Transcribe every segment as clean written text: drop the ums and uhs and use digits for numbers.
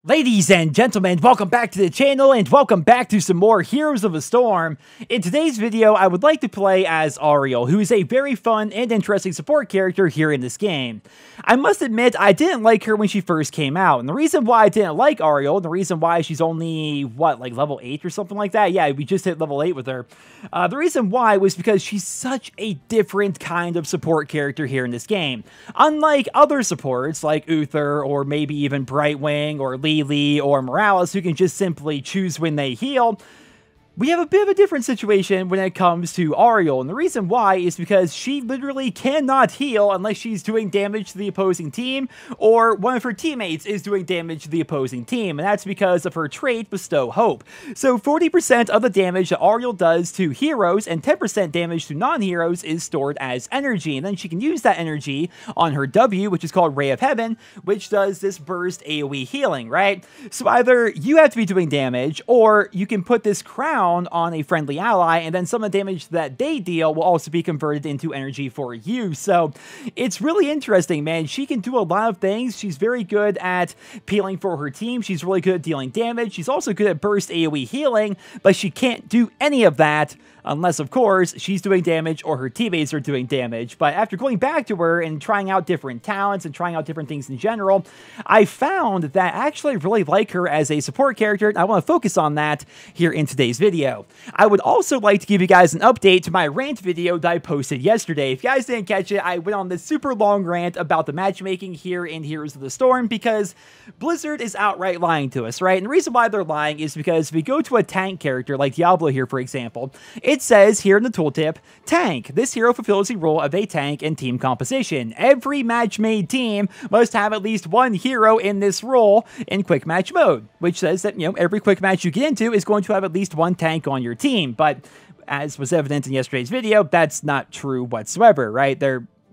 Ladies and gentlemen, welcome back to the channel and welcome back to some more Heroes of the Storm. In today's video, I would like to play as Auriel, who is a very fun and interesting support character here in this game. I must admit, I didn't like her when she first came out, and the reason why I didn't like Auriel, and the reason why she's only, what, like level 8 or something like that? Yeah, we just hit level 8 with her. The reason why was because she's such a different kind of support character here in this game. Unlike other supports like Uther or maybe even Brightwing or Lee or Morales, who can just simply choose when they heal, we have a bit of a different situation when it comes to Auriel, and the reason why is because she literally cannot heal unless she's doing damage to the opposing team, or one of her teammates is doing damage to the opposing team, and that's because of her trait, Bestow Hope. So 40% of the damage that Auriel does to heroes and 10% damage to non-heroes is stored as energy, and then she can use that energy on her W, which is called Ray of Heaven, which does this burst AoE healing, right? So either you have to be doing damage, or you can put this crown on a friendly ally, and then some of the damage that they deal will also be converted into energy for you. So it's really interesting, man. She can do a lot of things. She's very good at peeling for her team. She's really good at dealing damage. She's also good at burst AoE healing, but she can't do any of that unless, of course, she's doing damage or her teammates are doing damage. But after going back to her and trying out different talents and trying out different things in general, I found that I actually really like her as a support character, and I want to focus on that here in today's video. I would also like to give you guys an update to my rant video that I posted yesterday. If you guys didn't catch it, I went on this super long rant about the matchmaking here in Heroes of the Storm because Blizzard is outright lying to us, right? And the reason why they're lying is because if we go to a tank character like Diablo here, for example, it says here in the tooltip, tank. This hero fulfills the role of a tank in team composition. Every match-made team must have at least one hero in this role in quick match mode, which says that, every quick match you get into is going to have at least one tank on your team. But as was evident in yesterday's video, that's not true whatsoever, right?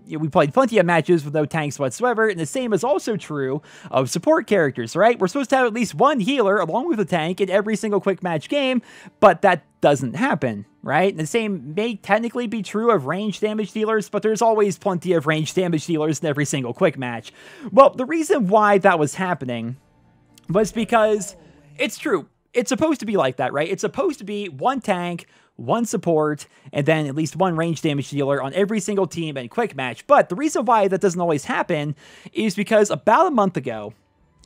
We played plenty of matches with no tanks whatsoever, and the same is also true of support characters, right? We're supposed to have at least one healer along with a tank in every single quick match game, but that doesn't happen, right? And the same may technically be true of ranged damage dealers, but there's always plenty of ranged damage dealers in every single quick match. Well, the reason why that was happening was because it's true. It's supposed to be like that, right? It's supposed to be one tank, one support, and then at least one range damage dealer on every single team and quick match. But the reason why that doesn't always happen is because about a month ago,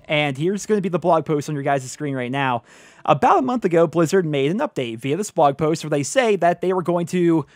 and here's going to be the blog post on your guys' screen right now, about a month ago, Blizzard made an update via this blog post where they say that they were going to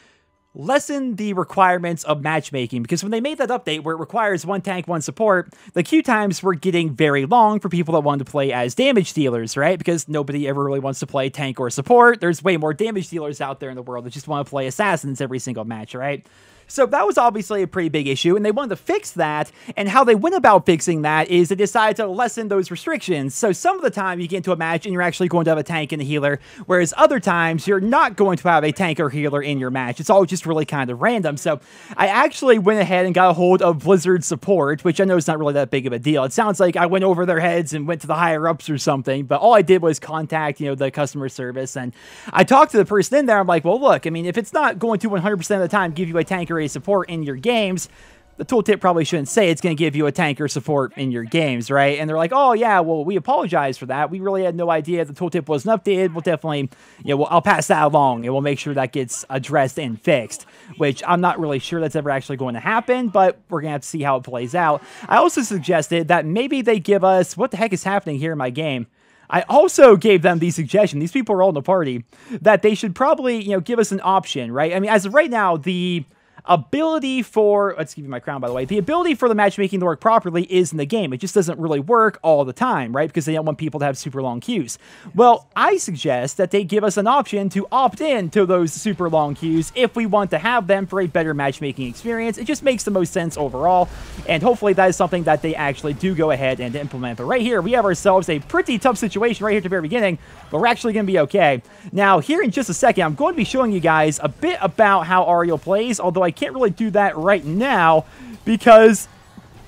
lessen the requirements of matchmaking, because when they made that update where it requires one tank, one support, the queue times were getting very long for people that wanted to play as damage dealers, right? Because nobody ever really wants to play tank or support. There's way more damage dealers out there in the world that just want to play assassins every single match, right? So that was obviously a pretty big issue, and they wanted to fix that, and how they went about fixing that is they decided to lessen those restrictions. So some of the time you get into a match and you're actually going to have a tank and a healer, whereas other times you're not going to have a tank or healer in your match. It's all just really kind of random. So I actually went ahead and got a hold of Blizzard support, which I know is not really that big of a deal. It sounds like I went over their heads and went to the higher-ups or something, but all I did was contact, the customer service, and I talked to the person in there. I'm like, well, look, I mean, if it's not going to 100% of the time give you a tank or a support in your games, the tooltip probably shouldn't say it's going to give you a tank or support in your games, right? And they're like, oh yeah, well, we apologize for that. We really had no idea the tooltip wasn't updated. We'll definitely, I'll pass that along and we'll make sure that gets addressed and fixed, which I'm not really sure that's ever actually going to happen, but we're going to have to see how it plays out. I also suggested that maybe they give us, what the heck is happening here in my game? I also gave them the suggestion, these people are all in the party, that they should probably, give us an option, right? I mean, as of right now, the ability for, let's give you my crown, by the way, the ability for the matchmaking to work properly is in the game. It just doesn't really work all the time, right? Because they don't want people to have super long queues. Well, I suggest that they give us an option to opt in to those super long queues if we want to have them for a better matchmaking experience. It just makes the most sense overall, and hopefully that is something that they actually do go ahead and implement. But right here, we have ourselves a pretty tough situation right here at the very beginning, but we're actually going to be okay. Now, here in just a second, I'm going to be showing you guys a bit about how Auriel plays, although I can't really do that right now because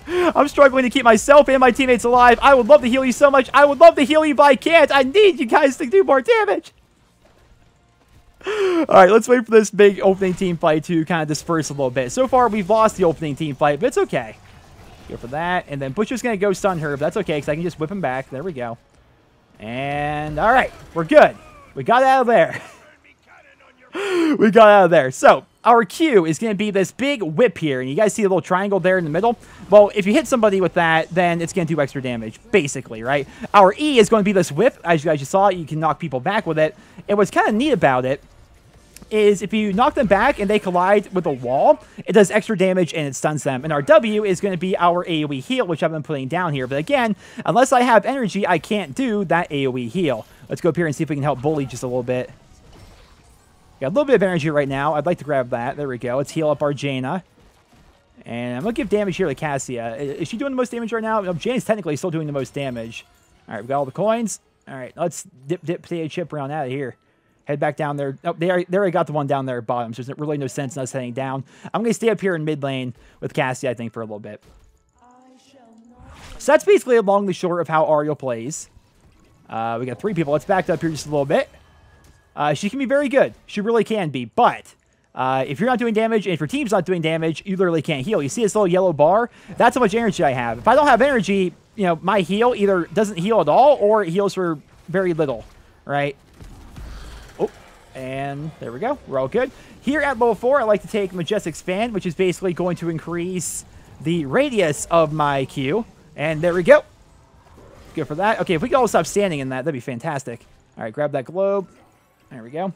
I'm struggling to keep myself and my teammates alive. I would love to heal you so much. I would love to heal you, but I can't. I need you guys to do more damage. Alright, let's wait for this big opening team fight to kind of disperse a little bit. So far, we've lost the opening team fight, but it's okay. Go for that, and then Butcher's going to go stun her, but that's okay, because I can just whip him back. There we go. And, all right, we're good. We got out of there. We got out of there. So, our Q is going to be this big whip here. And you guys see a little triangle there in the middle? Well, if you hit somebody with that, then it's going to do extra damage, basically, right? Our E is going to be this whip. As you guys just saw, you can knock people back with it. And what's kind of neat about it is if you knock them back and they collide with a wall, it does extra damage and it stuns them. And our W is going to be our AoE heal, which I've been putting down here. But again, unless I have energy, I can't do that AoE heal. Let's go up here and see if we can help Bully just a little bit. Got a little bit of energy right now. I'd like to grab that. There we go. Let's heal up our Jaina. And I'm going to give damage here to Cassia. Is she doing the most damage right now? No, Jaina's technically still doing the most damage. All right, we got all the coins. All right, let's dip potato chip around out of here. Head back down there. Oh, they already got the one down there at bottom, so there's really no sense in us heading down. I'm going to stay up here in mid lane with Cassie, I think, for a little bit. So that's basically along the short of how Auriel plays. We got 3 people. Let's back up here just a little bit. She can be very good. She really can be. But if you're not doing damage, and if your team's not doing damage, you literally can't heal. You see this little yellow bar? That's how much energy I have. If I don't have energy, you know, my heal either doesn't heal at all, or it heals for very little, right? And there we go. We're all good. Here at level 4, I like to take Majestic's Fan, which is basically going to increase the radius of my Q. And there we go. Good for that. Okay, if we could all stop standing in that, that'd be fantastic. All right, grab that globe. There we go. All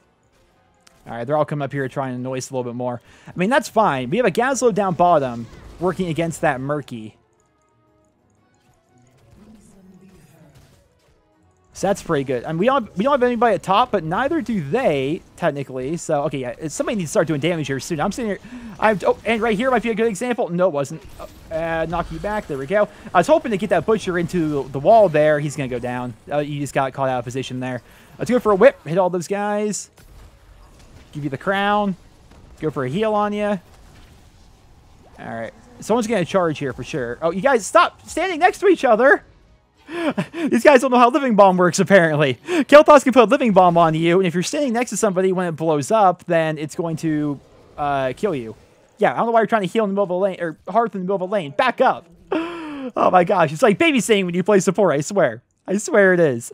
right, they're all coming up here trying to annoy us a little bit more. I mean, that's fine. We have a Gazlo down bottom working against that Murky. So that's pretty good. I mean, we don't have anybody at top, but neither do they, technically. So, okay, yeah, somebody needs to start doing damage here soon. I'm sitting here. Oh, and right here might be a good example. No, it wasn't. Knock you back. There we go. I was hoping to get that Butcher into the wall there. He's going to go down. You just got caught out of position there. Let's go for a whip. Hit all those guys. Give you the crown. Go for a heal on you. All right. Someone's going to charge here for sure. Oh, you guys, stop standing next to each other. These guys don't know how Living Bomb works, apparently. Kel'Thas can put a Living Bomb on you, and if you're standing next to somebody when it blows up, then it's going to kill you. Yeah, I don't know why you're trying to heal in the middle of a lane, or Hearth in the middle of a lane. Back up. Oh my gosh, it's like babysitting when you play support, I swear. I swear it is.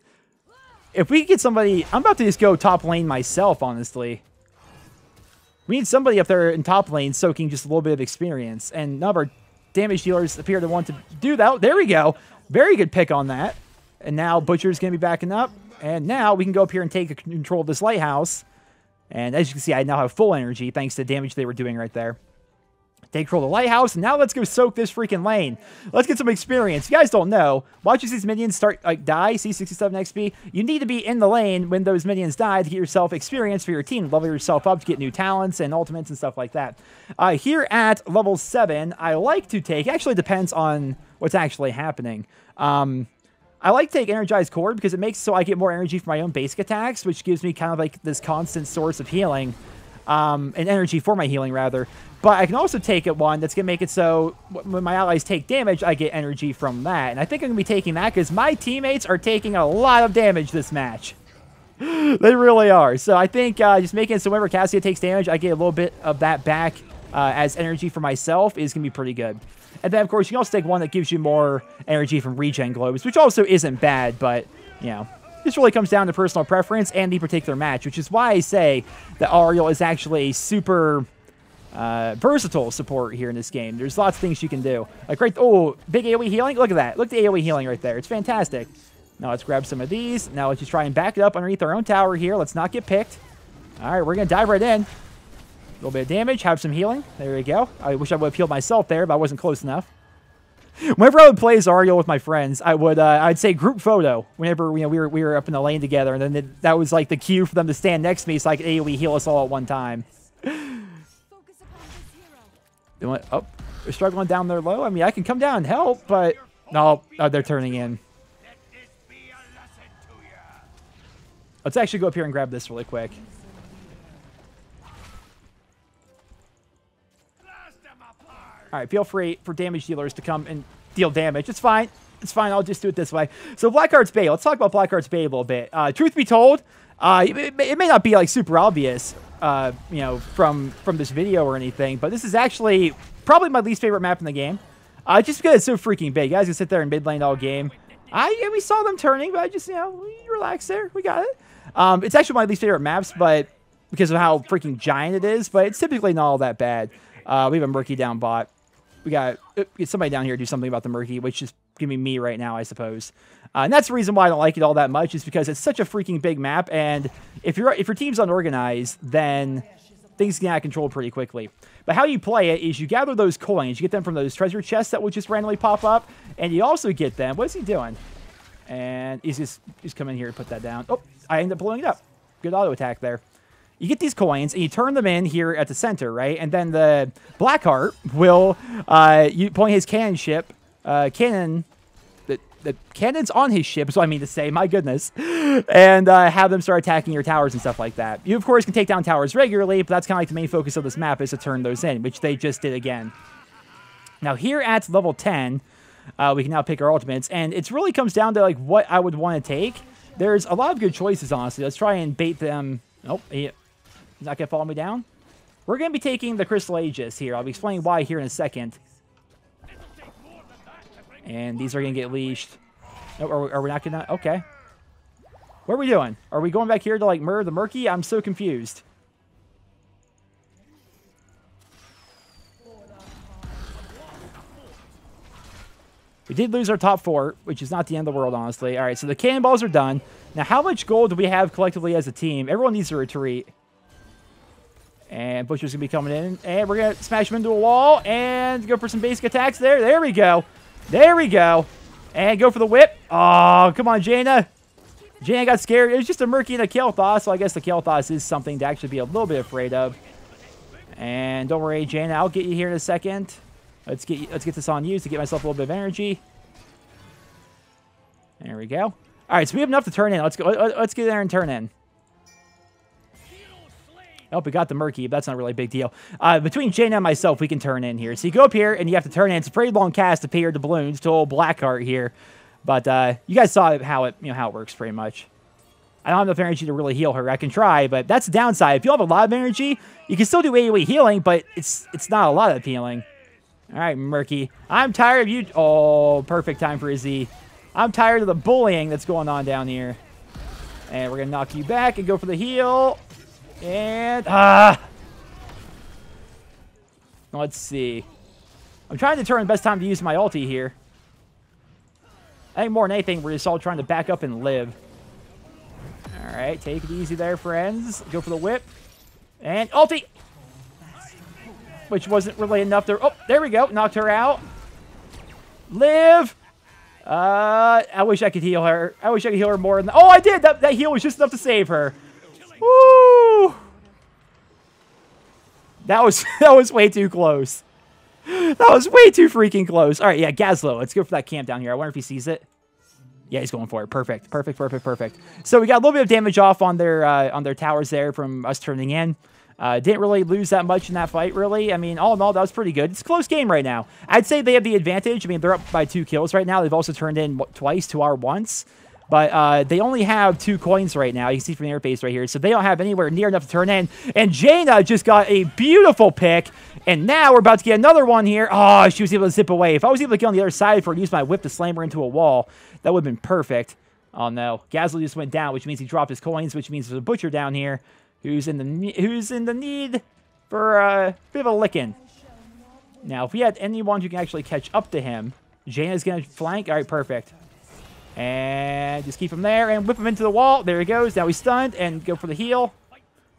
If we could get somebody... I'm about to just go top lane myself, honestly. We need somebody up there in top lane soaking just a little bit of experience, and none of our damage dealers appear to want to do that. Oh, there we go. Very good pick on that. And now Butcher's going to be backing up. And now we can go up here and take control of this lighthouse. And as you can see, I now have full energy thanks to the damage they were doing right there. Take control of the lighthouse. And now let's go soak this freaking lane. Let's get some experience. You guys don't know. Watch as these minions start, die. See 67 XP. You need to be in the lane when those minions die to get yourself experience for your team. Level yourself up to get new talents and ultimates and stuff like that. Here at level 7, I like to take... Actually, it depends on what's actually happening. I like to take Energized Cord because it makes so I get more energy for my own basic attacks, which gives me kind of like this constant source of healing, and energy for my healing, rather. But I can also take it one that's going to make it so when my allies take damage, I get energy from that. And I think I'm going to be taking that because my teammates are taking a lot of damage this match. They really are. So I think just making it so whenever Cassia takes damage, I get a little bit of that back as energy for myself is going to be pretty good. And then, of course, you can also take one that gives you more energy from regen globes, which also isn't bad, but, you know, this really comes down to personal preference and the particular match, which is why I say that Auriel is actually a super versatile support here in this game. There's lots of things you can do. Like, right, oh, big AoE healing. Look at that. Look at the AoE healing right there. It's fantastic. Now let's grab some of these. Now let's just try and back it up underneath our own tower here. Let's not get picked. All right, we're going to dive right in. A little bit of damage, have some healing. There we go. I wish I would have healed myself there, but I wasn't close enough. Whenever I would play as Auriel with my friends, I'd say group photo. Whenever we were up in the lane together, and then that was like the cue for them to stand next to me, so I could AoE heal us all at one time. Oh, they're struggling down there low. I mean, I can come down and help, but no, they're turning in. Let's actually go up here and grab this really quick. All right, feel free for damage dealers to come and deal damage. It's fine. It's fine. I'll just do it this way. So Blackheart's Bay. Let's talk about Blackheart's Bay a little bit. Truth be told, it may not be like super obvious, you know, from this video or anything, but this is actually probably my least favorite map in the game. Just because it's so freaking big. You guys can sit there in mid lane all game. Yeah, we saw them turning, but I just, you know, relax there. We got it. It's actually my least favorite maps, but because of how freaking giant it is, but it's typically not all that bad. We have a Murky down bot. We got get somebody down here to do something about the Murky, which is gonna be me right now, I suppose. And that's the reason why I don't like it all that much, is because it's such a freaking big map, and if your team's unorganized, then things get out of control pretty quickly. But how you play it is you gather those coins, you get them from those treasure chests that will just randomly pop up, and you also get them. What is he doing? And he's coming here to put that down. Oh, I end up blowing it up. Good auto attack there. You get these coins, and you turn them in here at the center, right? And then the Blackheart will you point his cannon ship, the cannons on his ship is what I mean to say, my goodness, and have them start attacking your towers and stuff like that. You, of course, can take down towers regularly, but that's kind of like the main focus of this map, is to turn those in, which they just did again. Now, here at level 10, we can now pick our ultimates, and it really comes down to like what I would want to take. There's a lot of good choices, honestly. Let's try and bait them. Nope, he's not going to follow me down. We're going to be taking the Crystal Aegis here. I'll be explaining why here in a second. And these are going to get leashed. Oh, are we not going to? Okay. What are we doing? Are we going back here to, like, murder the Murky? I'm so confused. We did lose our top 4, which is not the end of the world, honestly. All right, so the cannonballs are done. Now, how much gold do we have collectively as a team? Everyone needs to retreat. And Butcher's going to be coming in. And we're going to smash him into a wall and go for some basic attacks there. There we go. There we go. And go for the whip. Oh, come on, Jaina. Jaina got scared. It was just a Murky and a Kael'thas, so I guess the Kael'thas is something to actually be a little bit afraid of. And don't worry, Jaina, I'll get you here in a second. Let's get this on you to get myself a little bit of energy. There we go. All right, so we have enough to turn in. Let's go. Let's get there and turn in. Oh, we got the Murky, but that's not really a big deal. Between Jaina and myself, we can turn in here. So you go up here, and you have to turn in. It's a pretty long cast to pay her the balloons to old Blackheart here. But you guys saw how it works pretty much. I don't have enough energy to really heal her. I can try, but that's the downside. If you have a lot of energy, you can still do AoE healing, but it's not a lot of healing. All right, Murky. I'm tired of you. Oh, perfect time for a Z. I'm tired of the bullying that's going on down here. And we're going to knock you back and go for the heal. And, let's see. I'm trying to determine the best time to use my ulti here. I think more than anything, we're just all trying to back up and live. All right, take it easy there, friends. Go for the whip. And ulti! Which wasn't really enough there. Oh, there we go. Knocked her out. Live! I wish I could heal her. I wish I could heal her more than... Oh, I did! That heal was just enough to save her. Woo! That was way too close. That was way too freaking close. All right, yeah, Gazlo. Let's go for that camp down here. I wonder if he sees it. Yeah, he's going for it. Perfect, perfect, perfect, perfect. So we got a little bit of damage off on their towers there from us turning in. Didn't really lose that much in that fight, really. I mean, all in all, that was pretty good. It's a close game right now. I'd say they have the advantage. I mean, they're up by 2 kills right now. They've also turned in twice to our once. But they only have 2 coins right now. You can see from the interface right here. So they don't have anywhere near enough to turn in. And Jaina just got a beautiful pick. And now we're about to get another one here. Oh, she was able to zip away. If I was able to get on the other side for her to use my whip to slam her into a wall, that would have been perfect. Oh, no. Gazlo just went down, which means he dropped his coins, which means there's a Butcher down here who's in the need for a bit of a licking. Now, if we had anyone who can actually catch up to him, Jaina's going to flank. All right, perfect. And just keep him there and whip him into the wall. There he goes. Now he's stunned and go for the heal.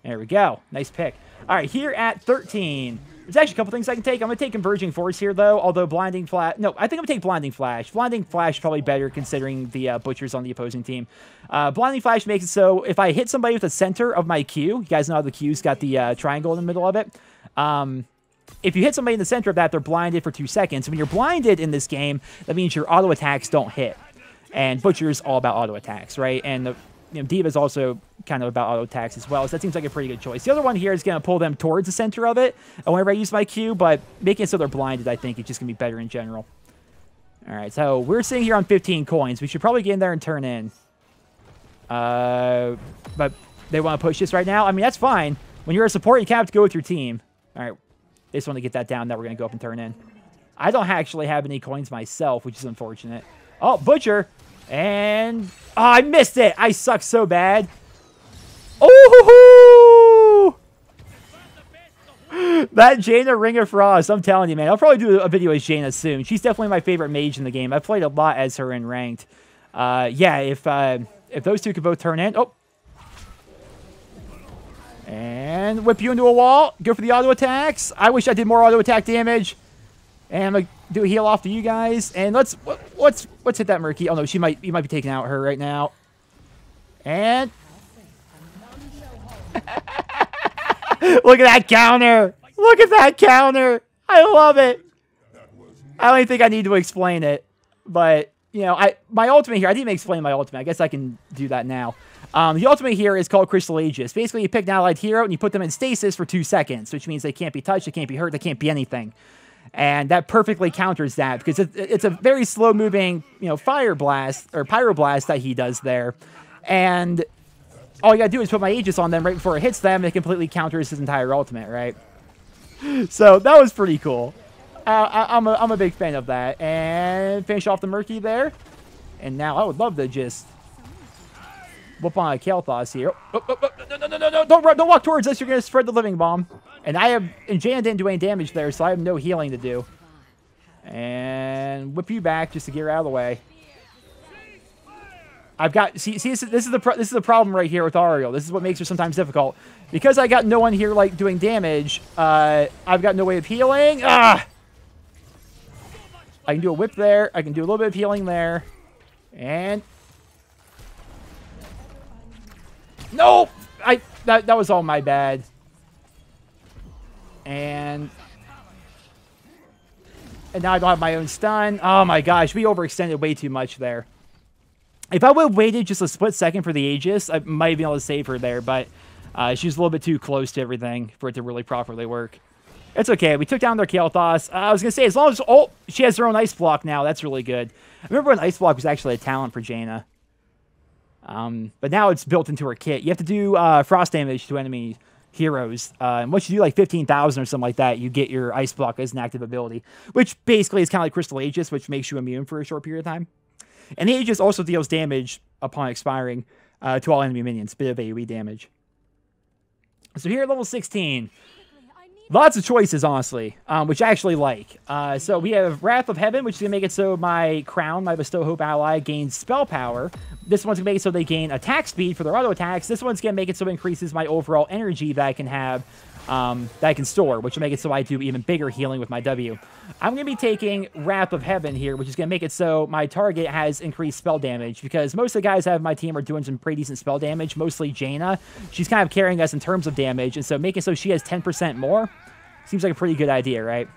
There we go. Nice pick. All right, here at 13. There's actually a couple things I can take. I'm going to take Converging Force here, though, although Blinding Flash... No, I think I'm going to take Blinding Flash. Blinding Flash is probably better considering the Butchers on the opposing team. Blinding Flash makes it so if I hit somebody with the center of my Q, you guys know how the Q's got the triangle in the middle of it. If you hit somebody in the center of that, they're blinded for 2 seconds. When you're blinded in this game, that means your auto attacks don't hit. And Butcher's all about auto attacks, right? And Diva's also kind of about auto attacks as well. So that seems like a pretty good choice. The other one here is going to pull them towards the center of it whenever I use my Q, but making it so they're blinded, I think, is just going to be better in general. All right, so we're sitting here on 15 coins. We should probably get in there and turn in. But they want to push this right now. I mean, that's fine. When you're a support, you kind of have to go with your team. All right, they just want to get that down. Now we're going to go up and turn in. I don't actually have any coins myself, which is unfortunate. Oh, Butcher. And oh, I missed it. I suck so bad. Oh, that Jaina Ring of Frost. I'm telling you, man. I'll probably do a video with Jaina soon. She's definitely my favorite mage in the game. I've played a lot as her in ranked. Yeah, if those two could both turn in. Oh. And whip you into a wall. Go for the auto attacks. I wish I did more auto attack damage. And I'm gonna do a heal off to you guys. And let's hit that Murky. Oh no, you might be taking out her right now. And look at that counter. Look at that counter. I love it. I don't even think I need to explain it. But you know, my ultimate here, I didn't even explain my ultimate. I guess I can do that now. The ultimate here is called Crystal Aegis. Basically, you pick an allied hero and you put them in stasis for 2 seconds, which means they can't be touched, they can't be hurt, they can't be anything. And that perfectly counters that because it's a very slow-moving, you know, fire blast or pyroblast that he does there. And all you gotta do is put my Aegis on them right before it hits them, and it completely counters his entire ultimate, right? So that was pretty cool. I'm a big fan of that. And finish off the Murky there. And now I would love to just whoop on a Kael'thas here. No, don't walk towards us. You're going to spread the living bomb. And Jaina didn't do any damage there, so I have no healing to do. And whip you back just to get her out of the way. I've got, see this is the problem right here with Auriel. This is what makes her sometimes difficult. Because I got no one here like doing damage, I've got no way of healing. I can do a whip there. I can do a little bit of healing there. And no, that was all my bad. And now I don't have my own stun. Oh my gosh, we overextended way too much there. If I would have waited just a split second for the Aegis, I might have been able to save her there, but she was a little bit too close to everything for it to really properly work. It's okay. We took down their Kael'thas. I was going to say, as long as she has her own Ice Block now, that's really good. I remember when Ice Block was actually a talent for Jaina. But now it's built into her kit. You have to do frost damage to enemy heroes. And once you do like 15,000 or something like that, you get your Ice Block as an active ability, which basically is kind of like Crystal Aegis, which makes you immune for a short period of time. And the Aegis also deals damage upon expiring to all enemy minions, a bit of AoE damage. So here at level 16, lots of choices, honestly, which I actually like. So we have Wrath of Heaven, which is going to make it so my Crown, my Bestow Hope ally, gains spell power. This one's going to make it so they gain attack speed for their auto attacks. This one's going to make it so it increases my overall energy that I can have, that I can store, which will make it so I do even bigger healing with my W. I'm going to be taking Wrath of Heaven here, which is going to make it so my target has increased spell damage, because most of the guys I have in my team are doing some pretty decent spell damage, mostly Jaina. She's kind of carrying us in terms of damage, and so making it so she has 10% more seems like a pretty good idea, right?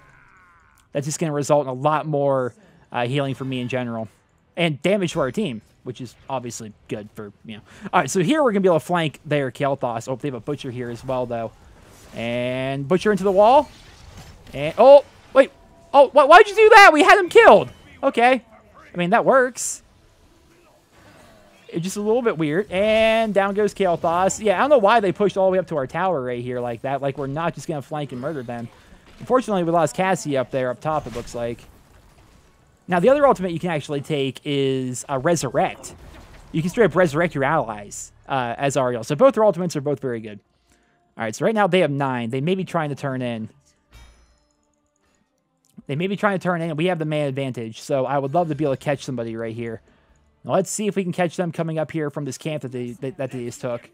That's just going to result in a lot more healing for me in general, and damage to our team, which is obviously good for, you know. All right, so here we're going to be able to flank their Kael'thas. Oh, they have a Butcher here as well, though. And Butcher into the wall. And, oh, wait. Oh, why'd you do that? We had him killed. Okay. I mean, that works. It's just a little bit weird. And down goes Kael'thas. Yeah, I don't know why they pushed all the way up to our tower right here like that. Like, we're not just going to flank and murder them. Unfortunately, we lost Cassie up there, up top, it looks like. Now, the other ultimate you can actually take is Resurrect. You can straight up resurrect your allies as Auriel. So both their ultimates are both very good. All right, so right now they have 9. They may be trying to turn in. They may be trying to turn in, and we have the man advantage. So I would love to be able to catch somebody right here. Now let's see if we can catch them coming up here from this camp that they just took.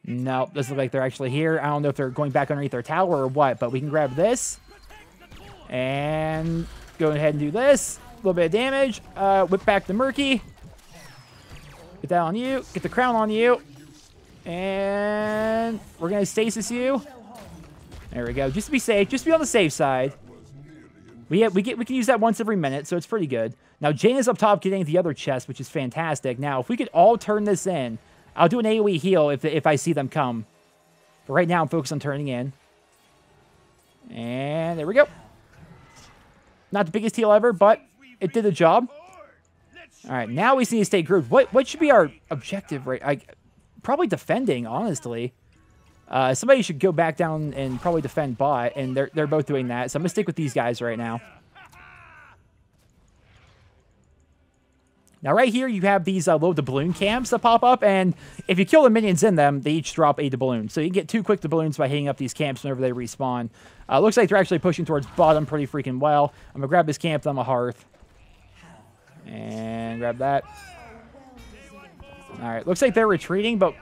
No, doesn't look like they're actually here. I don't know if they're going back underneath their tower or what, but we can grab this. And go ahead and do this. A little bit of damage. Whip back the Murky. Get that on you. Get the crown on you. And we're going to stasis you. There we go. Just to be safe. Just to be on the safe side. We can use that once every minute, so it's pretty good. Now, Jaina's up top getting the other chest, which is fantastic. Now, if we could all turn this in, I'll do an AoE heal if I see them come. But right now, I'm focused on turning in. And there we go. Not the biggest heal ever, but it did the job. All right, now we just need to stay grouped. What should be our objective, right? Probably defending, honestly. Somebody should go back down and probably defend bot, and they're both doing that. So I'm going to stick with these guys right now. Now, right here, you have these little doubloon camps that pop up, and if you kill the minions in them, they each drop a doubloon. So you can get 2 quick doubloons by hitting up these camps whenever they respawn. Looks like they're actually pushing towards bottom pretty freaking well. I'm going to grab this camp on the hearth. And grab that. All right, looks like they're retreating, but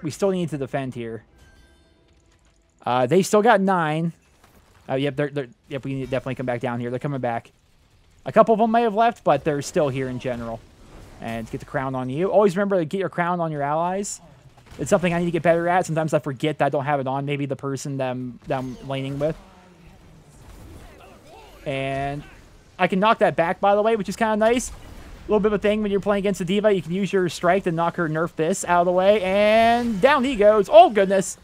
we still need to defend here. They still got 9. Yep, yep, we need to definitely come back down here. They're coming back. A couple of them may have left, but they're still here in general. And get the crown on you. Always remember to get your crown on your allies. It's something I need to get better at. Sometimes I forget that I don't have it on. Maybe the person that I'm laning with. And I can knock that back, by the way, which is kind of nice. A little bit of a thing when you're playing against a diva. You can use your strike to knock her nerf this out of the way. And down he goes. Oh, goodness.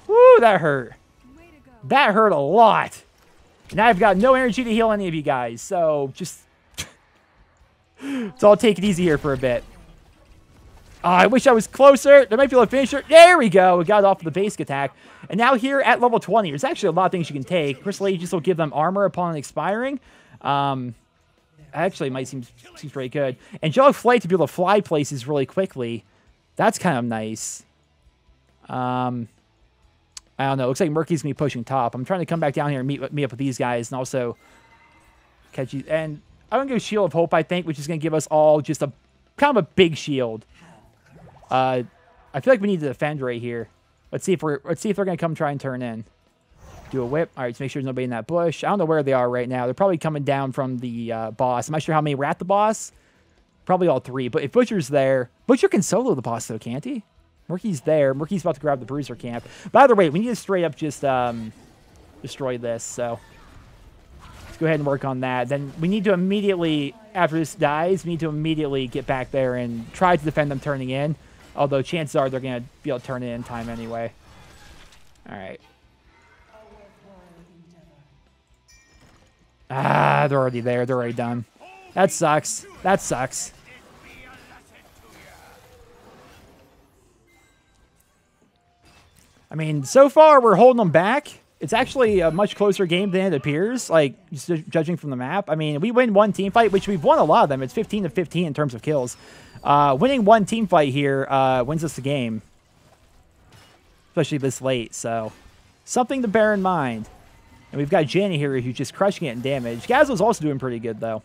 Woo, that hurt. That hurt a lot. And I've got no energy to heal any of you guys. So just... so I'll take it easy here for a bit. Oh, I wish I was closer. There might be a finisher. There we go. We got off the basic attack. And now here at level 20, there's actually a lot of things you can take. Crystal Aegis will give them armor upon expiring. Actually, it might seem pretty good. Angelic Flight to be able to fly places really quickly. That's kind of nice. I don't know. Looks like Murky's going to be pushing top. I'm trying to come back down here and meet up with these guys and also catch you. And I'm going to go Shield of Hope, I think, which is going to give us all just a kind of a big shield. I feel like we need to defend right here. Let's see if they're going to come try and turn in. Do a whip. All right, to make sure there's nobody in that bush. I don't know where they are right now. They're probably coming down from the boss. I'm not sure how many were at the boss. Probably all 3. But if Butcher's there, Butcher can solo the boss though, can't he? Murky's there. Murky's about to grab the Bruiser camp. By the way, we need to straight up just destroy this. So let's go ahead and work on that. Then we need to immediately, after this dies, we need to immediately get back there and try to defend them turning in. Although chances are they're going to be able to turn it in time anyway. All right. Ah, they're already there. They're already done. That sucks. That sucks. I mean, so far we're holding them back. It's actually a much closer game than it appears, like, just judging from the map. I mean, we win one team fight, which we've won a lot of them. It's 15-15 in terms of kills. Winning one team fight here wins us the game. Especially this late, so something to bear in mind. And we've got Janny here who's just crushing it in damage. Gazzo's also doing pretty good, though.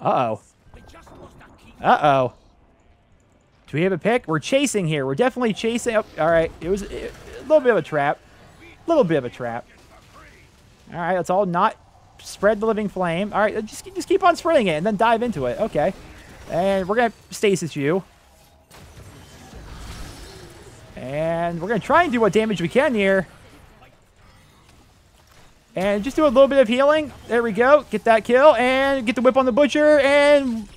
Uh-oh. Uh-oh. Do we have a pick? We're chasing here. We're definitely chasing. Oh, all right. It was a little bit of a trap. A little bit of a trap. All right. Let's all not spread the living flame. All right. Just keep on spreading it and then dive into it. Okay. And we're going to stasis you. And we're going to try and do what damage we can here. And just do a little bit of healing. There we go. Get that kill. And get the whip on the Butcher. And...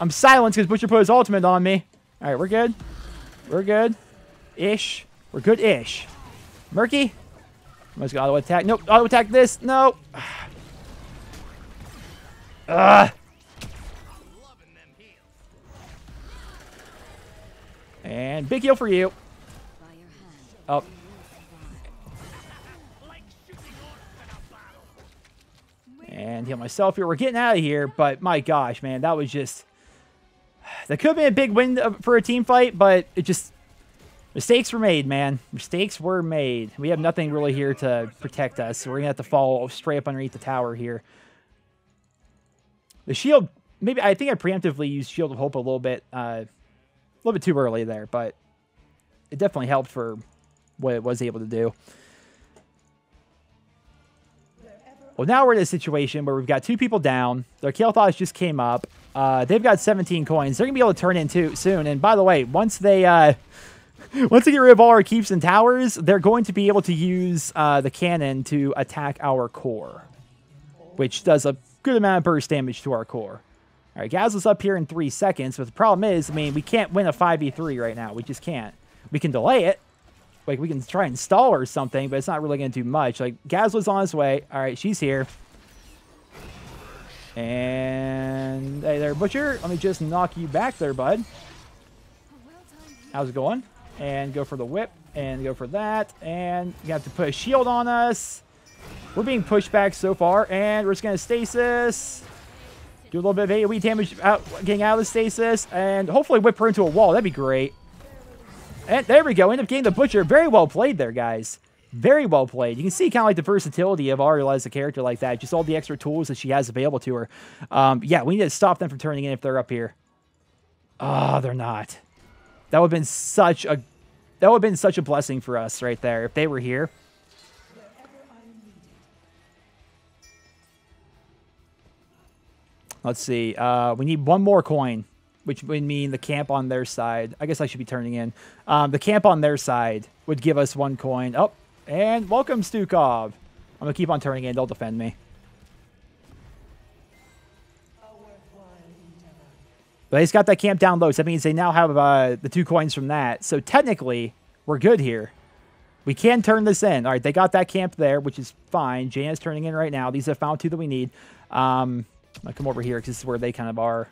I'm silenced because Butcher put his ultimate on me. All right, we're good. We're good. Ish. We're good-ish. Murky? I'm just going to auto-attack. Nope. Auto-attack this. No. And big heal for you. Oh. And heal myself here. We're getting out of here, but my gosh, man, that was just... That could have been a big win for a team fight, but it just... Mistakes were made, man. Mistakes were made. We have nothing really here to protect us, so we're going to have to fall straight up underneath the tower here. The shield... Maybe I think I preemptively used Shield of Hope a little bit too early there, but it definitely helped for what it was able to do. Well, now we're in a situation where we've got 2 people down. Their kill thoughts just came up. They've got 17 coins. They're going to be able to turn in too soon. And by the way, once they get rid of all our keeps and towers, they're going to be able to use the cannon to attack our core, which does a good amount of burst damage to our core. All right, Gazzo's up here in 3 seconds, but the problem is, I mean, we can't win a 5v3 right now. We just can't. We can delay it. Like, we can try and stall or something, but it's not really going to do much. Like, Gazzo's on his way. All right, she's here. And hey there, Butcher. Let me just knock you back there, bud. How's it going? And go for the whip. And go for that. And you have to put a shield on us. We're being pushed back so far. And we're just going to stasis. Do a little bit of AoE damage getting out of the stasis. And hopefully whip her into a wall. That'd be great. And there we go. End up getting the Butcher. Very well played there, guys. Very well played. You can see kind of like the versatility of Auriel as a character like that. Just all the extra tools that she has available to her. Yeah, we need to stop them from turning in if they're up here. Oh, they're not. That would have been such a blessing for us right there if they were here. Let's see. We need one more coin, which would mean the camp on their side. I guess I should be turning in. The camp on their side would give us one coin. Oh, and welcome, Stukov. I'm going to keep on turning in. They'll defend me. But he's got that camp down low, so that means they now have the 2 coins from that. So technically, we're good here. We can turn this in. All right, they got that camp there, which is fine. Jaina's turning in right now. These are found 2 that we need. I'm going to come over here because this is where they kind of are.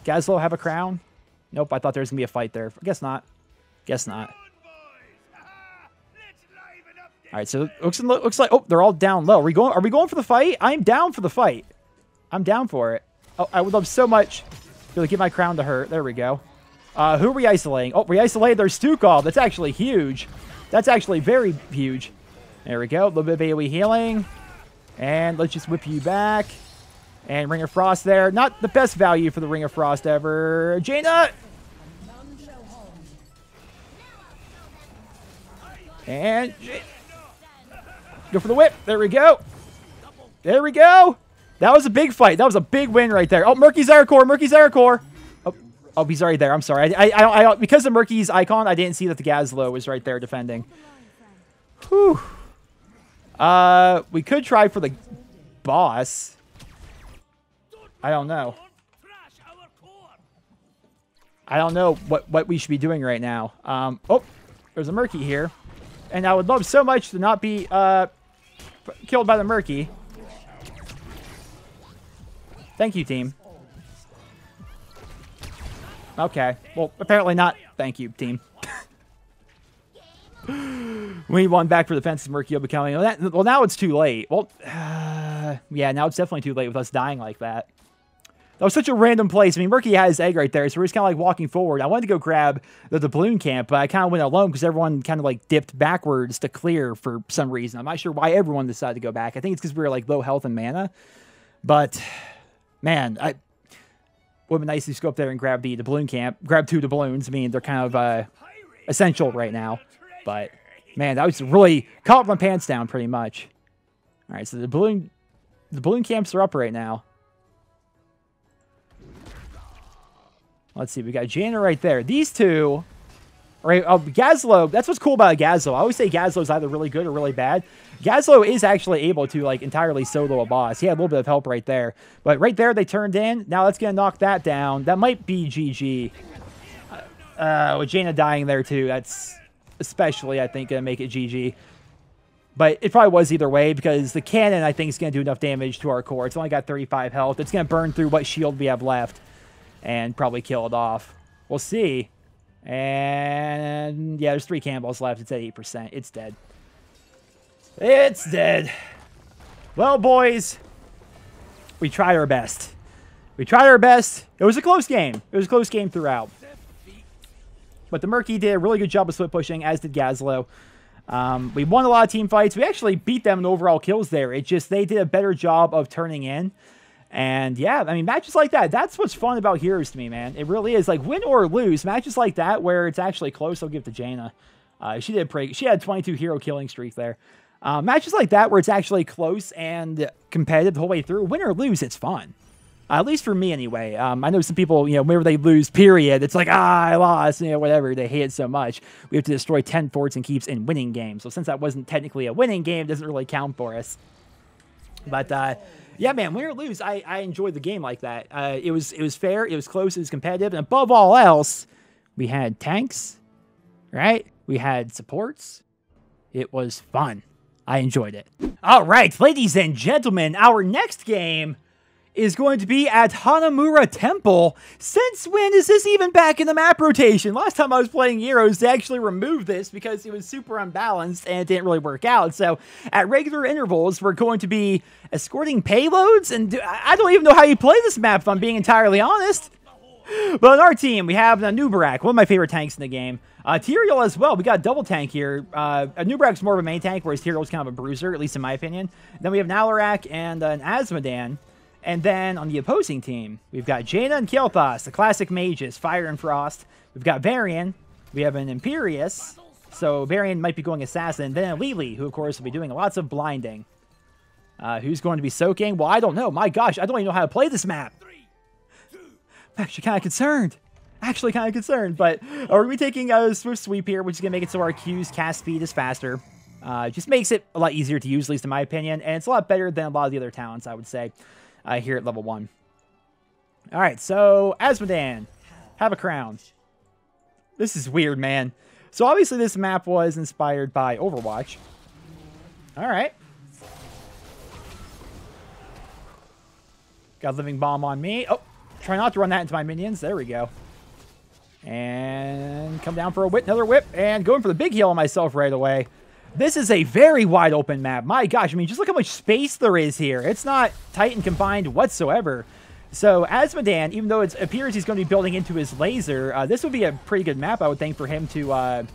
Gazlo have a crown? Nope, I thought there was going to be a fight there. Guess not. Guess not. All right, so it looks like... Oh, they're all down low. Are we going for the fight? I'm down for the fight. I'm down for it. Oh, I would love so much to give my crown to her. There we go. Who are we isolating? Oh, we isolated their Stukov. That's actually huge. That's actually very huge. There we go. A little bit of AoE healing. And let's just whip you back. And Ring of Frost there. Not the best value for the Ring of Frost ever. Jaina! And... Go for the whip. There we go. There we go. That was a big fight. That was a big win right there. Oh, Murky's Zeracore. Murky's Zeracore. Oh, he's already there. I'm sorry. I because of Murky's icon, I didn't see that the Gazlo was right there defending. Whew. We could try for the boss. I don't know. I don't know what we should be doing right now. Oh, there's a Murky here. And I would love so much to not be killed by the Murky. Thank you, team. Okay. Well, apparently not. Thank you, team. We need one back for defense. Murky will be coming. Well, now it's too late. Well, yeah, now it's definitely too late with us dying like that. That was such a random place. I mean, Murky had his egg right there, so we're just kind of like walking forward. I wanted to go grab the balloon camp, but I kind of went alone because everyone kind of like dipped backwards to clear for some reason. I'm not sure why everyone decided to go back. I think it's because we were like low health and mana. But, man, it would have been nice to just go up there and grab the balloon camp. Grab 2 balloons. I mean, they're kind of essential right now. But, man, that was really caught my pants down pretty much. All right, so the balloon camps are up right now. Let's see, we got Jaina right there. These 2, right? Oh, Gazlo, that's what's cool about a Gazlo. I always say Gazlo is either really good or really bad. Gazlo is actually able to, like, entirely solo a boss. He had a little bit of help right there. But right there, they turned in. Now let's going to knock that down. That might be GG. With Jaina dying there, too. That's especially, I think, going to make it GG. But it probably was either way because the cannon, I think, is going to do enough damage to our core. It's only got 35 health. It's going to burn through what shield we have left and probably kill it off. We'll see. And yeah, there's 3 cannonballs left. It's at 8%. It's dead. It's dead. Well, boys, we tried our best. We tried our best. It was a close game. It was a close game throughout. But the Murky did a really good job of split pushing, as did Gazlo. We won a lot of team fights. We actually beat them in overall kills there. It just, they did a better job of turning in. And yeah, I mean, matches like that, that's what's fun about Heroes to me, man. It really is. Like, win or lose, matches like that where it's actually close, I'll give to Jaina. She did pretty, she had a 22 hero killing streak there. Matches like that where it's actually close and competitive the whole way through, win or lose, it's fun. At least for me anyway. I know some people, you know, whenever they lose, period, it's like, I lost, you know, whatever. They hate it so much. We have to destroy 10 forts and keeps in winning games. So since that wasn't technically a winning game, it doesn't really count for us. But, yeah, man, win or lose, I enjoyed the game like that. It was fair, it was close, it was competitive, and above all else, we had tanks, right? We had supports. It was fun. I enjoyed it. All right, ladies and gentlemen, our next game is going to be at Hanamura Temple. Since when is this even back in the map rotation? Last time I was playing Heroes, they actually removed this because it was super unbalanced and it didn't really work out. So at regular intervals, we're going to be escorting payloads, and I don't even know how you play this map, if I'm being entirely honest. But on our team, we have HANAMURA, one of my favorite tanks in the game. Auriel as well. We got a double tank here. HANAMURA's more of a main tank, whereas Auriel's kind of a bruiser, at least in my opinion. Then we have an Auriel and an Azmodan. And then on the opposing team, we've got Jaina and Kel'Thas, the classic mages, Fire and Frost. We've got Varian. We have an Imperius. So Varian might be going Assassin. Then a Lily, who of course will be doing lots of blinding. Who's going to be soaking? Well, I don't know. My gosh, I don't even know how to play this map. I'm actually kind of concerned. But we're going to be taking a Swift Sweep here, which is going to make it so our Q's cast speed is faster. Just makes it a lot easier to use, at least in my opinion. And it's a lot better than a lot of the other talents, I would say, here at level 1. All right, so Azmodan, have a crown. This is weird, man. So obviously this map was inspired by Overwatch. All right. Got Living Bomb on me. Oh, try not to run that into my minions. There we go. And come down for a whip, another whip, and going for the big heal on myself right away. This is a very wide open map. My gosh, I mean, just look how much space there is here. It's not tight and confined whatsoever. So Azmodan, even though it appears he's going to be building into his laser, this would be a pretty good map, I would think, for him to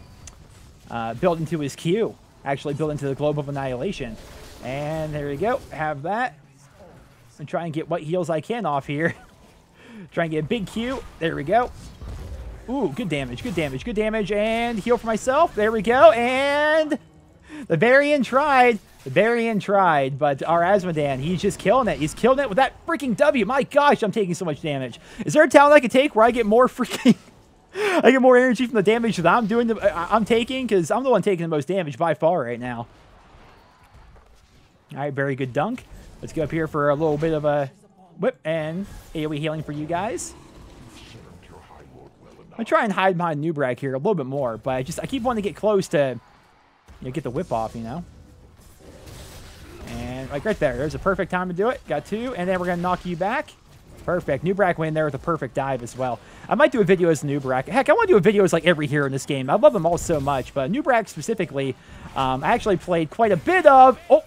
build into his Q. Actually build into the Globe of Annihilation. And there we go. Have that. And try and get what heals I can off here. Try and get a big Q. There we go. Ooh, good damage, good damage, good damage. And heal for myself. There we go. And the Varian tried. But our Azmodan, he's just killing it. He's killing it with that freaking W. My gosh, I'm taking so much damage. Is there a talent I could take where I get more freaking... I get more energy from the damage that I'm doing, I'm taking, because I'm the one taking the most damage by far right now. All right, very good dunk. Let's go up here for a little bit of a whip and AoE healing for you guys. I'm going to try and hide behind HANAMURA here a little bit more, but I keep wanting to get close to, get the whip off, And like right there, there's a perfect time to do it. Got 2, and then we're going to knock you back. Perfect. HANAMURA went in there with a perfect dive as well. I might do a video as HANAMURA. Heck, I want to do a video as like every hero in this game. I love them all so much, but HANAMURA specifically, I actually played quite a bit of... Oh,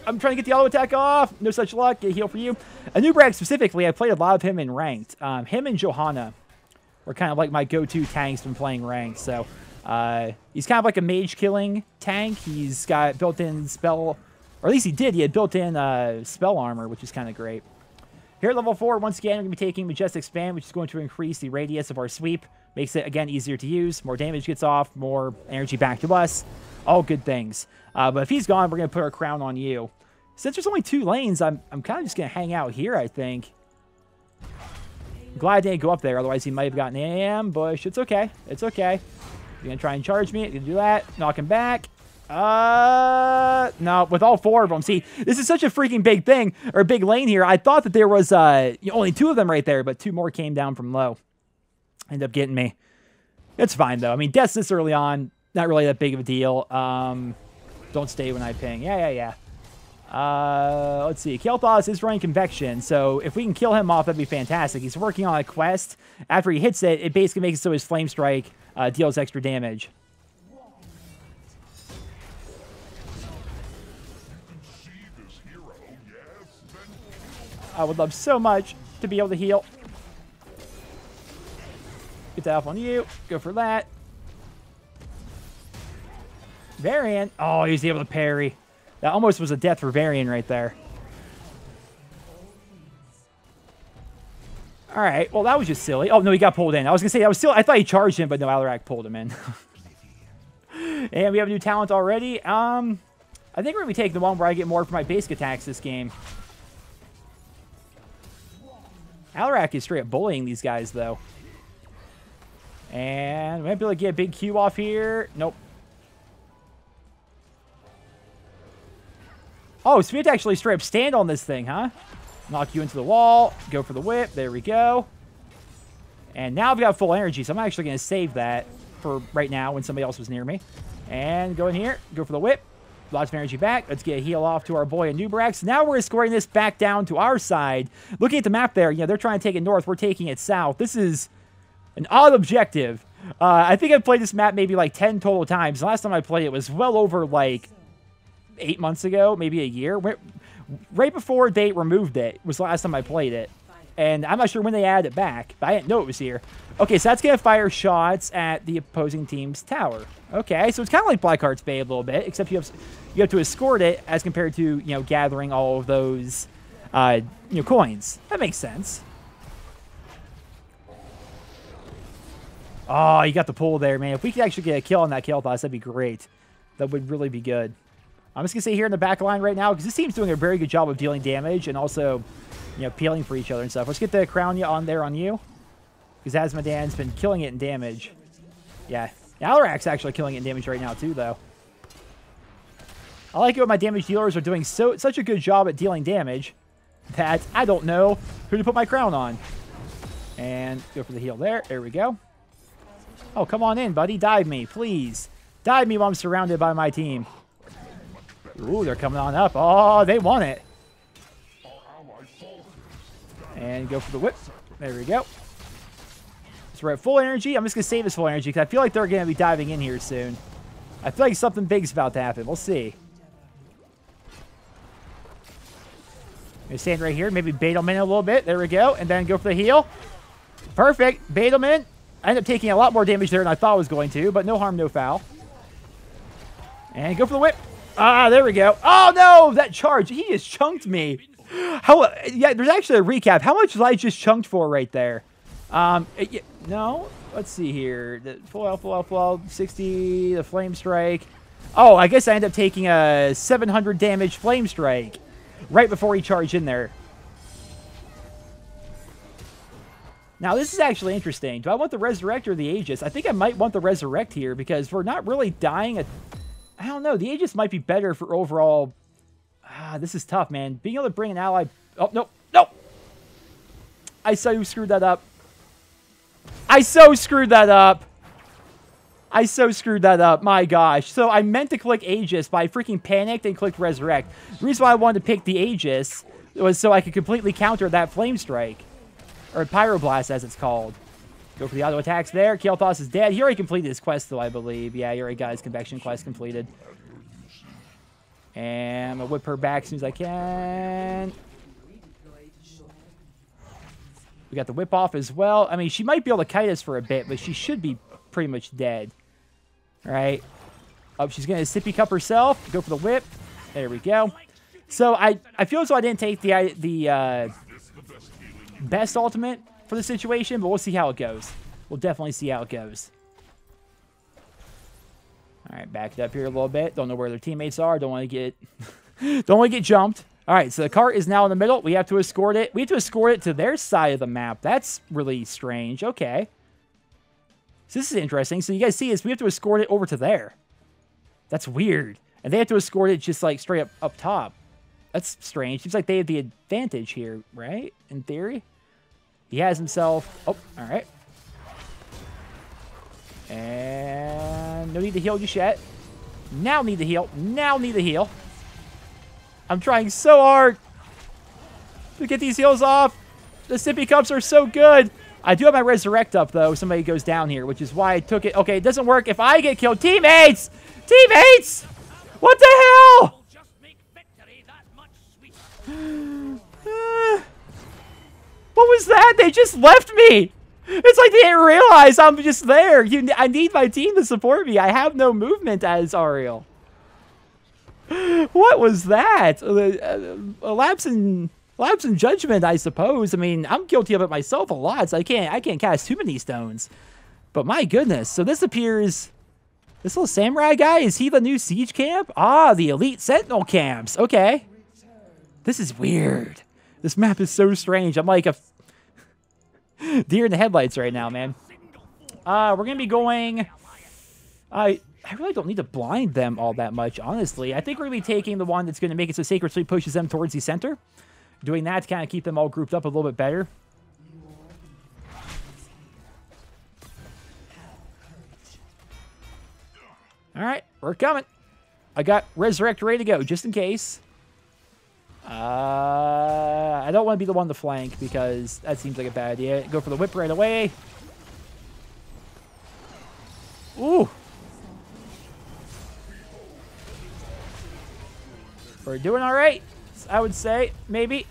I'm trying to get the auto attack off. No such luck. Get a heal for you. HANAMURA specifically, I played a lot of him in ranked. Him and Johanna were kind of like my go-to tanks when playing ranked. So he's kind of like a mage killing tank. He's got built-in spell, or at least he did. He had built-in spell armor, which is kind of great. Here at level 4, once again, we're going to be taking Majestic Span, which is going to increase the radius of our sweep. Makes it, again, easier to use. More damage gets off, more energy back to us. All good things. But if he's gone, we're going to put our crown on you. Since there's only 2 lanes, I'm kind of just going to hang out here, I think. I'm glad I didn't go up there, otherwise he might have gotten an ambush. It's okay. It's okay. You're going to try and charge me. You're going to do that. Knock him back. No, with all 4 of them. See, this is such a freaking big thing, or big lane here. I thought that there was only 2 of them right there, but 2 more came down from low. Ended up getting me. It's fine, though. I mean, deaths this early on, not really that big of a deal. Don't stay when I ping. Yeah. Let's see. Kel'Thas is running Convection, so if we can kill him off, that'd be fantastic. He's working on a quest. After he hits it, it basically makes it so his Flame Strike deals extra damage. I would love so much to be able to heal. Get that off on you. Go for that. Varian. Oh, he's able to parry. That almost was a death for Varian right there. All right. Well, that was just silly. Oh, no, he got pulled in. I was going to say, I thought he charged him, but no, Alarak pulled him in. And we have a new talent already. I think we're going to be taking the one where I get more for my basic attacks this game. Alarak is straight up bullying these guys, though. And we might be able to get a big Q off here. Nope. Oh, so we have to actually straight up stand on this thing, huh? Knock you into the wall. Go for the whip. There we go. And now I've got full energy, so I'm actually going to save that for right now when somebody else was near me. And go in here. Go for the whip. lots of energy back. Let's get a heal off to our boy Anubrax. Now we're escorting this back down to our side. Looking at the map there, you know, they're trying to take it north. We're taking it south. This is an odd objective. I think I've played this map maybe like 10 total times. The last time I played it was well over like 8 months ago, maybe a year. Right before they removed it was the last time I played it. And I'm not sure when they added it back, but I didn't know it was here. Okay, so that's going to fire shots at the opposing team's tower. Okay, so it's kind of like Blackheart's Bay a little bit, except you have to escort it as compared to, you know, gathering all of those, you know, coins. That makes sense. Oh, you got the pull there, man. If we could actually get a kill on that kill toss, that'd be great. That would really be good. I'm just going to stay here in the back line right now, because this team's doing a very good job of dealing damage and also, you know, peeling for each other and stuff. Let's get the crown on there on you, because Azmodan's been killing it in damage. Yeah. Alarak's actually killing it in damage right now, too, though. I like it when my damage dealers are doing such a good job at dealing damage that I don't know who to put my crown on. And go for the heal there. There we go. Oh, come on in, buddy. Dive me, please. Dive me while I'm surrounded by my team. Ooh, they're coming on up. Oh, they want it. And go for the whip. There we go. So we're at full energy. I'm just going to save this full energy because I feel like they're going to be diving in here soon. I feel like something big's about to happen. We'll see. I'm going to stand right here. Maybe bait them in a little bit. There we go. And then go for the heal. Perfect. Bait them in. I ended up taking a lot more damage there than I thought I was going to, but no harm, no foul. And go for the whip. Ah, there we go. Oh, no! That charge. He just chunked me. Yeah, there's actually a recap. How much was I just chunked for right there? No. Let's see here. The full 60, the flame strike. Oh, I guess I ended up taking a 700 damage flame strike right before he charged in there. Now, this is actually interesting. Do I want the Resurrect or the Aegis? I think I might want the Resurrect here because we're not really dying. I don't know. The Aegis might be better for overall. This is tough, man. Being able to bring an ally. Oh, no. No. I so screwed that up. I so screwed that up. My gosh. So I meant to click Aegis, but I freaking panicked and clicked Resurrect. The reason why I wanted to pick the Aegis was so I could completely counter that Flame Strike. Or Pyroblast, as it's called. Go for the auto attacks there. Kael'thas is dead. He already completed his quest, though, I believe. Yeah, he already got his convection quest completed. And I'm going to whip her back as soon as I can. We got the whip off as well. I mean, she might be able to kite us for a bit, but she should be pretty much dead. All right. Oh, she's going to sippy cup herself. Go for the whip. There we go. So I feel as though I didn't take the best ultimate for the situation, but we'll see how it goes. We'll definitely see how it goes. All right, back it up here a little bit. Don't know where their teammates are. Don't want to get don't want to get jumped. All right, so the cart is now in the middle. We have to escort it. We have to escort it to their side of the map. That's really strange. Okay. So this is interesting. So you guys see this. We have to escort it over to there. That's weird. And they have to escort it just like straight up top. That's strange. Seems like they have the advantage here, right? In theory. He has himself... Oh, all right. And no need to heal just yet. Now need to heal. Now need to heal. I'm trying so hard to get these heals off. The sippy cups are so good. I do have my Resurrect up, though. Somebody goes down here, which is why I took it. Okay, it doesn't work if I get killed. Teammates! Teammates! What the hell? What was that? They just left me. It's like they didn't realize I'm just there. I need my team to support me. I have no movement as Auriel. What was that? A lapse in judgment, I suppose. I mean, I'm guilty of it myself a lot, so I can't cast too many stones. But my goodness. So this appears... This little samurai guy, is he the new siege camp? Ah, the elite sentinel camps. Okay. This is weird. This map is so strange. I'm like a deer in the headlights right now, man. We're going to be going... I really don't need to blind them all that much, honestly. I think we're going to be taking the one that's going to make it so Sacred Sleep pushes them towards the center. Doing that to kind of keep them all grouped up a little bit better. All right, we're coming. I got Resurrect ready to go, just in case. I don't want to be the one to flank because that seems like a bad idea. Go for the whip right away. Ooh. We're doing all right, I would say, maybe.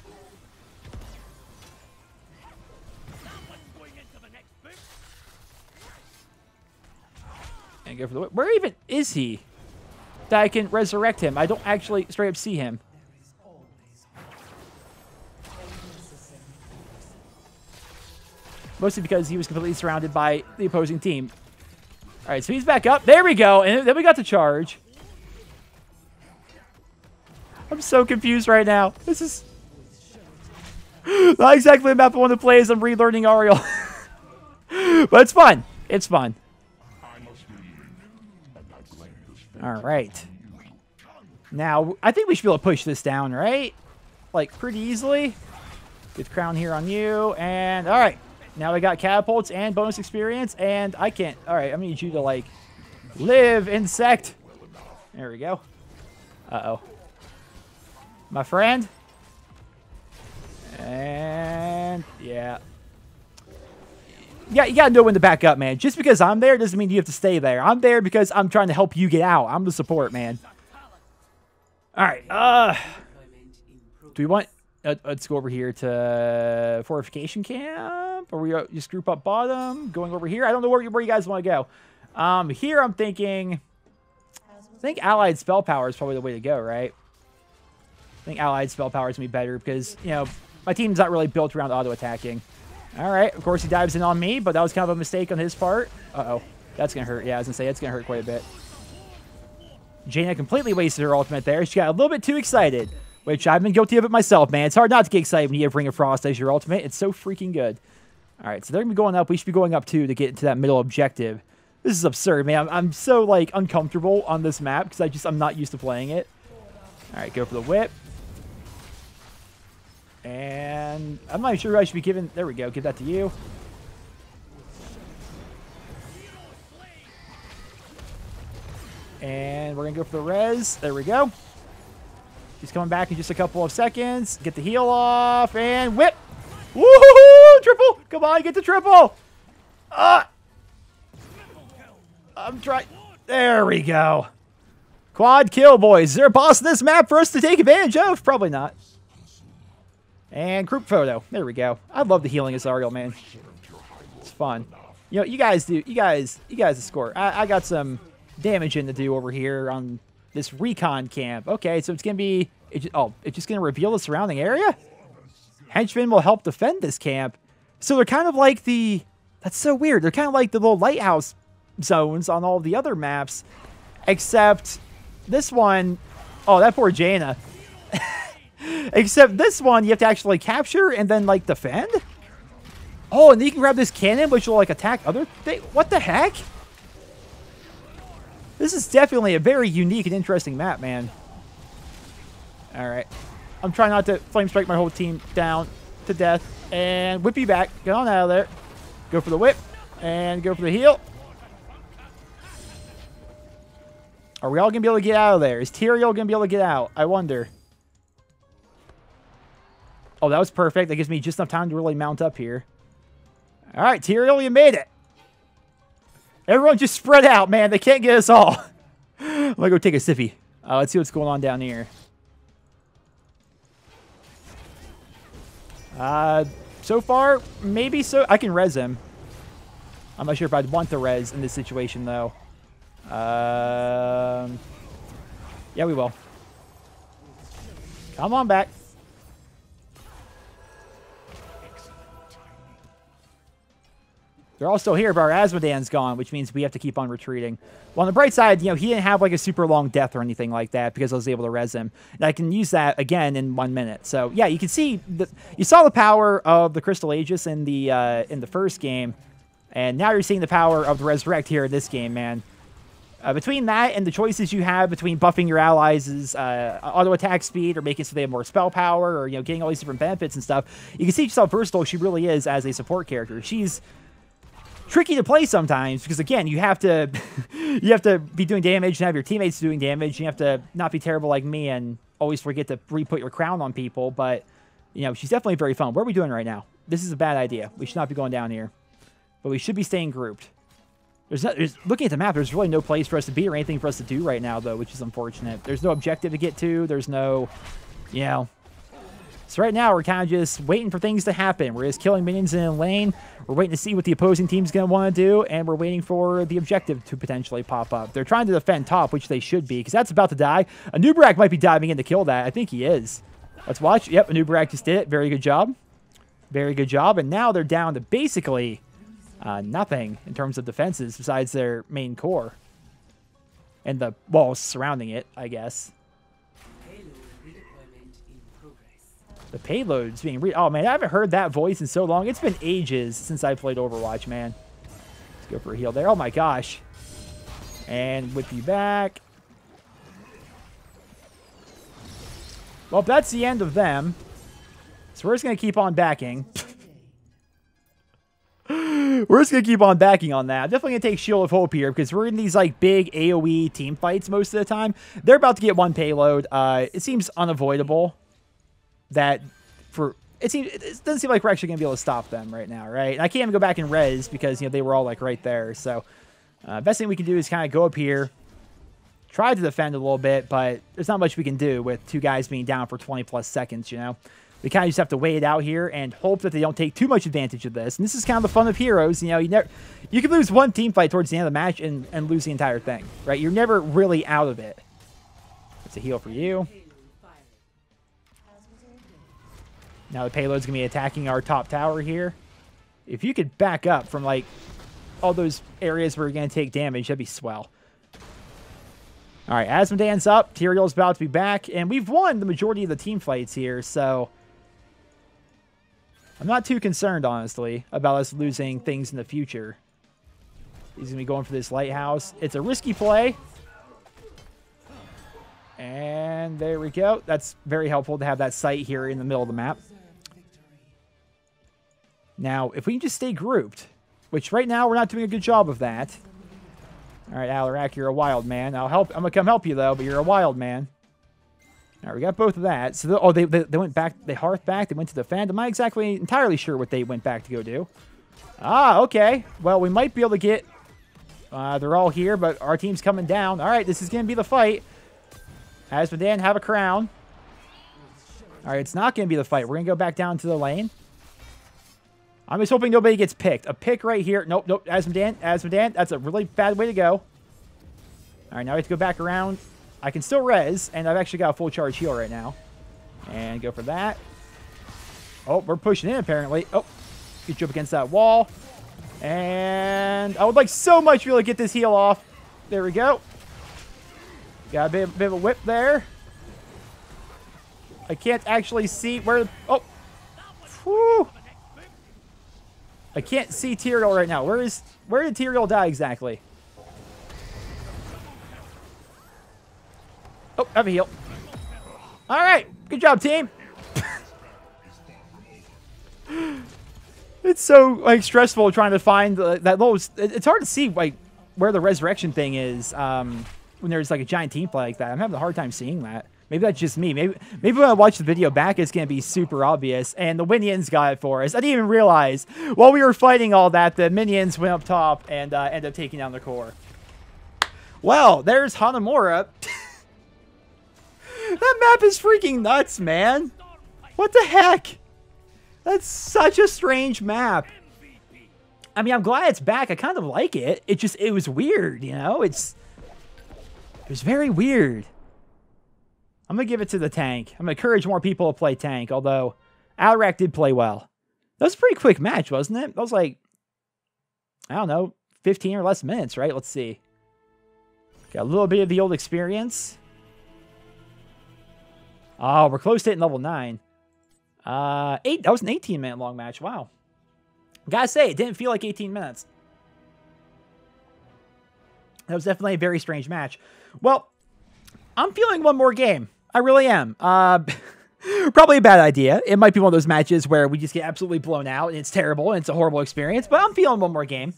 And go for the whip. Where even is he? That I can resurrect him. I don't actually straight up see him. Mostly because he was completely surrounded by the opposing team. All right, so he's back up. There we go. And then we got the charge. I'm so confused right now. This is not exactly the map I want to play as I'm relearning Auriel. But it's fun. It's fun. All right. Now, I think we should be able to push this down, right? Like, pretty easily. Get the crown here on you. And, all right. Now we got catapults and bonus experience. And I can't. All right, I need you to, like, live, insect. There we go. Uh-oh. My friend. And, yeah. Yeah, you gotta know when to back up, man. Just because I'm there doesn't mean you have to stay there. I'm there because I'm trying to help you get out. I'm the support, man. All right. Do we want... let's go over here to fortification camp. Or we just group up bottom. Going over here. I don't know where you guys want to go. Here I'm thinking... I think allied spell power is probably the way to go, right? I think allied spell power is going to be better because, you know, my team's not really built around auto-attacking. All right. Of course, he dives in on me, but that was kind of a mistake on his part. Uh-oh. That's going to hurt. Yeah, I was going to say, it's going to hurt quite a bit. Jaina completely wasted her ultimate there. She got a little bit too excited, which I've been guilty of it myself, man. It's hard not to get excited when you have Ring of Frost as your ultimate. It's so freaking good. All right, so they're going to be going up. We should be going up, too, to get into that middle objective. This is absurd, man. I'm so, like, uncomfortable on this map because I'm not used to playing it. All right, go for the whip. And I'm not even sure who I should be giving. There we go. Give that to you. And we're going to go for the res. There we go. He's coming back in just a couple of seconds. Get the heal off. And whip. Woohoo! Triple. Come on, get the triple. I'm trying. There we go. Quad kill, boys. Is there a boss in this map for us to take advantage of? Probably not. And group photo. There we go. I love the healing as Auriel, man. It's fun. You know, you guys score. I got some damaging to do over here on this recon camp. Okay, so it's going to be... it's just going to reveal the surrounding area? Henchmen will help defend this camp. So they're kind of like the... That's so weird. They're kind of like the little lighthouse zones on all the other maps. Except this one... Oh, that poor Jaina. Except this one, you have to actually capture and then, like, defend? Oh, and then you can grab this cannon, which will, like, attack other things? What the heck? This is definitely a very unique and interesting map, man. Alright. I'm trying not to flame strike my whole team down to death. And whip you back. Get on out of there. Go for the whip. And go for the heal. Are we all going to be able to get out of there? Is Tyrael going to be able to get out? I wonder. Oh, that was perfect. That gives me just enough time to really mount up here. All right, Tyrael, you made it. Everyone just spread out, man. They can't get us all. I'm going to go take a sippy. Let's see what's going on down here. So far, maybe so. I can res him. I'm not sure if I'd want the res in this situation, though. Yeah, we will. Come on back. They're all still here, but our Asmodan's gone, which means we have to keep on retreating. Well, on the bright side, you know, he didn't have like a super long death or anything like that because I was able to res him. And I can use that again in 1 minute. So yeah, you can see you saw the power of the Crystal Aegis in the first game, and now you're seeing the power of the Resurrect here in this game, man. Between that and the choices you have between buffing your allies' auto attack speed or making so they have more spell power or, you know, getting all these different benefits and stuff, you can see just how versatile she really is as a support character. She's tricky to play sometimes because, again, you have to You have to be doing damage and have your teammates doing damage. You have to not be terrible like me and always forget to re-put your crown on people. But, you know, she's definitely very fun. What are we doing right now? This is a bad idea. We should not be going down here. But we should be staying grouped. Looking at the map, there's really no place for us to be or anything for us to do right now, though, which is unfortunate. There's no objective to get to. There's no, you know. So right now, we're kind of just waiting for things to happen. We're just killing minions in a lane. We're waiting to see what the opposing team's going to want to do, and we're waiting for the objective to potentially pop up. They're trying to defend top, which they should be, because that's about to die. Anubarak might be diving in to kill that. I think he is. Let's watch. Yep, Anubarak just did it. Very good job. Very good job. And now they're down to basically nothing in terms of defenses besides their main core. And the walls surrounding it, I guess. The payload's being oh, man, I haven't heard that voice in so long. It's been ages since I played Overwatch, man. Let's go for a heal there. Oh, my gosh. And whip you back. Well, that's the end of them. So we're just going to keep on backing. We're just going to keep on backing on that. I'm definitely going to take Shield of Hope here because we're in these like big AoE team fights most of the time. They're about to get one payload. It seems unavoidable that it doesn't seem like we're actually going to be able to stop them right now, right? And I can't even go back and res because, you know, they were all like right there. So best thing we can do is kind of go up here, try to defend a little bit, but there's not much we can do with two guys being down for 20 plus seconds, you know? We kind of just have to wait it out here and hope that they don't take too much advantage of this. And this is kind of the fun of Heroes. You know, you can lose one team fight towards the end of the match and lose the entire thing, right? You're never really out of it. It's a heal for you. Now the payload's going to be attacking our top tower here. If you could back up from, like, all those areas where you're going to take damage, that'd be swell. All right, Asmodean's up. Tyrael's about to be back. And we've won the majority of the team fights here, so I'm not too concerned, honestly, about us losing things in the future. He's going to be going for this lighthouse. It's a risky play. And there we go. That's very helpful to have that site here in the middle of the map. Now, if we can just stay grouped, which right now we're not doing a good job of that. All right, Alarak, you're a wild man. I'm going to come help you, though, but you're a wild man. All right, we got both of that. So, they went back. They hearth back. They went to defend. I'm not exactly entirely sure what they went back to go do. Ah, okay. Well, we might be able to get... they're all here, but our team's coming down. All right, this is going to be the fight. Asmodean, have a crown. All right, it's not going to be the fight. We're going to go back down to the lane. I'm just hoping nobody gets picked. A pick right here. Nope, nope. Asmodean. That's a really bad way to go. All right, now we have to go back around. I can still res, and I've actually got a full charge heal right now. And go for that. Oh, we're pushing in, apparently. Oh, get you up against that wall. And I would like so much to be able to get this heal off. There we go. Got a bit of a whip there. I can't actually see where... Oh. Whew. I can't see Tyrael right now. Where did Tyrael die exactly? Oh, I have a heal. All right. Good job, team. It's so, like, stressful trying to find that little... It's hard to see, like, where the resurrection thing is when there's, like, a giant team play like that. I'm having a hard time seeing that. Maybe that's just me. Maybe when I watch the video back, it's going to be super obvious. And the minions got it for us. I didn't even realize while we were fighting all that, the minions went up top and ended up taking down the core. Well, there's HANAMURA. That map is freaking nuts, man. What the heck? That's such a strange map. I mean, I'm glad it's back. I kind of like it. It was weird, you know? It was very weird. I'm going to give it to the tank. I'm going to encourage more people to play tank, although Alarak did play well. That was a pretty quick match, wasn't it? That was like, I don't know, 15 or less minutes, right? Let's see. Got a little bit of the old experience. Oh, we're close to hitting level 9. That was an 18-minute long match. Wow. Gotta say, it didn't feel like 18 minutes. That was definitely a very strange match. Well, I'm feeling one more game. I really am. Probably a bad idea. It might be one of those matches where we just get absolutely blown out and it's terrible and it's a horrible experience, but I'm feeling one more game.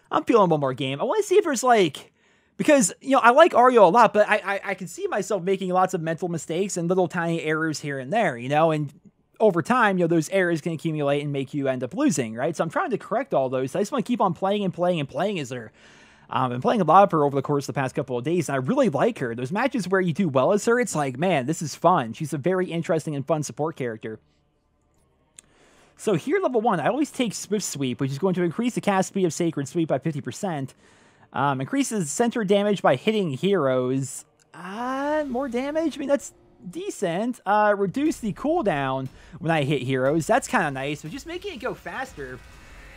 I want to see if there's like Because, you know, I like Auriel a lot, but I can see myself making lots of mental mistakes and little tiny errors here and there, you know, and over time, you know, those errors can accumulate and make you end up losing, right? So I'm trying to correct all those. I just want to keep on playing and playing and playing as her. I've been playing a lot of her over the course of the past couple of days, and I really like her. Those matches where you do well as her, it's like, man, this is fun. She's a very interesting and fun support character. So here, level 1, I always take Swift Sweep, which is going to increase the cast speed of Sacred Sweep by 50%. Increases center damage by hitting heroes. More damage? I mean, that's decent. Reduce the cooldown when I hit heroes. That's kind of nice, but just making it go faster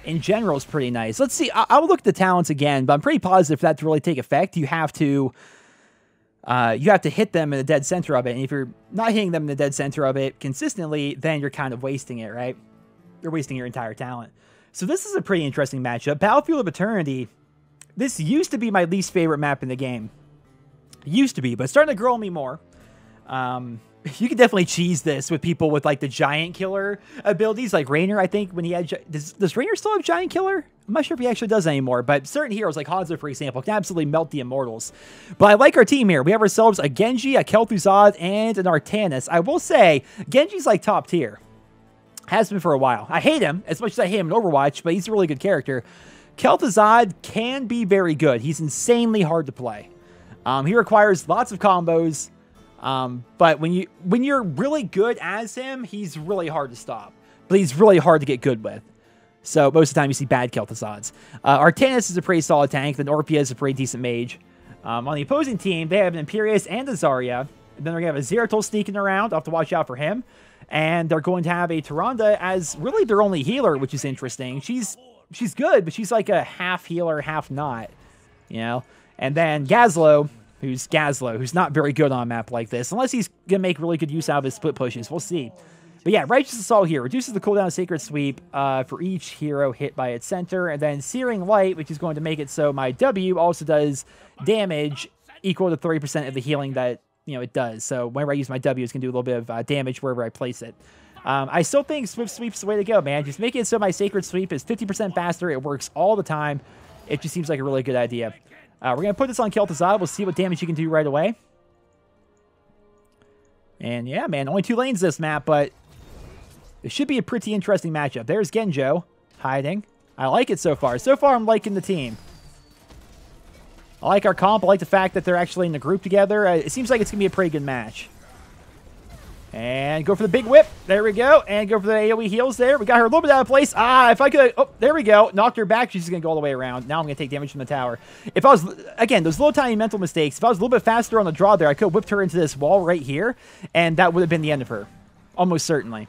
in general is pretty nice. Let's see. I'll look at the talents again, but I'm pretty positive for that to really take effect, you have to hit them in the dead center of it. And if you're not hitting them in the dead center of it consistently, then you're kind of wasting it, right? You're wasting your entire talent. So this is a pretty interesting matchup. Battlefield of Eternity. This used to be my least favorite map in the game. It used to be, but it's starting to grow on me more. You can definitely cheese this with people with, like, the giant killer abilities, like Raynor, I think, when he had... Does Raynor still have giant killer? I'm not sure if he actually does anymore, but certain heroes, like Hanzo, for example, can absolutely melt the Immortals. But I like our team here. We have ourselves a Genji, a Kel'Thuzad, and an Artanis. I will say, Genji's, like, top tier. Has been for a while. I hate him, as much as I hate him in Overwatch, but he's a really good character. Kel'Thuzad can be very good. He's insanely hard to play. He requires lots of combos, but when you're really good as him, he's really hard to stop. But he's really hard to get good with. So most of the time you see bad Kel'Thuzads. Artanis is a pretty solid tank. Then Orpea is a pretty decent mage. On the opposing team, they have an Imperius and a Zarya. And then they're going to have a Zeratul sneaking around. I'll have to watch out for him. And they're going to have a Tyrande as really their only healer, which is interesting. She's good, but she's like a half healer, half not, you know? And then Gazlo, who's not very good on a map like this, unless he's going to make really good use out of his split pushes. We'll see. But yeah, Righteous Assault here reduces the cooldown of Sacred Sweep for each hero hit by its center. And then Searing Light, which is going to make it so my W also does damage equal to 30% of the healing that, you know, it does. So whenever I use my W, it's going to do a little bit of damage wherever I place it. I still think Swift Sweep's the way to go, man. Just make it so my Sacred Sweep is 50% faster. It works all the time. It just seems like a really good idea. We're going to put this on Kel'Thuzad. We'll see what damage you can do right away. And yeah, man, only 2 lanes this map, but it should be a pretty interesting matchup. There's Genjo hiding. I like it so far. So far, I'm liking the team. I like our comp. I like the fact that they're actually in the group together. It seems like it's going to be a pretty good match. And go for the big whip. There we go. And go for the AoE heals there. We got her a little bit out of place. If I could... Oh, there we go. Knocked her back. She's just going to go all the way around. Now I'm going to take damage from the tower. If I was... Again, those little tiny mental mistakes. If I was a little bit faster on the draw there, I could have whipped her into this wall right here. And that would have been the end of her. Almost certainly.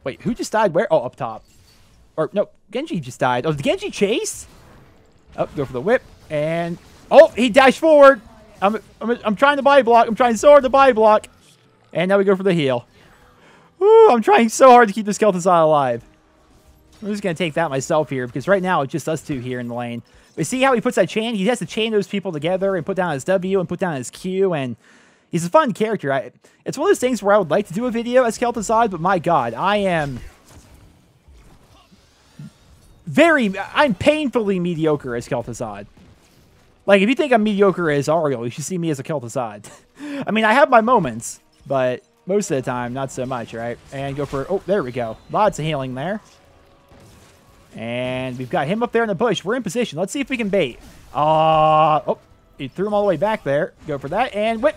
Wait, who just died where? Oh, up top. Or, no, Genji just died. Oh, did Genji chase? Oh, go for the whip. And... Oh, he dashed forward. I'm trying to body block. I'm trying so hard to body block. And now we go for the heal. Woo, I'm trying so hard to keep this Kel'Thuzad alive. I'm just going to take that myself here, because right now it's just us two here in the lane. But see how he puts that chain? He has to chain those people together and put down his W and put down his Q, and he's a fun character. It's one of those things where I would like to do a video as Kel'Thuzad, but my god, I'm painfully mediocre as Kel'Thuzad. Like, if you think I'm mediocre as Auriel, you should see me as a Kel'Thuzad. I mean, I have my moments, but most of the time, not so much, right? And go for... Oh, there we go. Lots of healing there. And we've got him up there in the bush. We're in position. Let's see if we can bait. Oh, he threw him all the way back there. Go for that, and whip.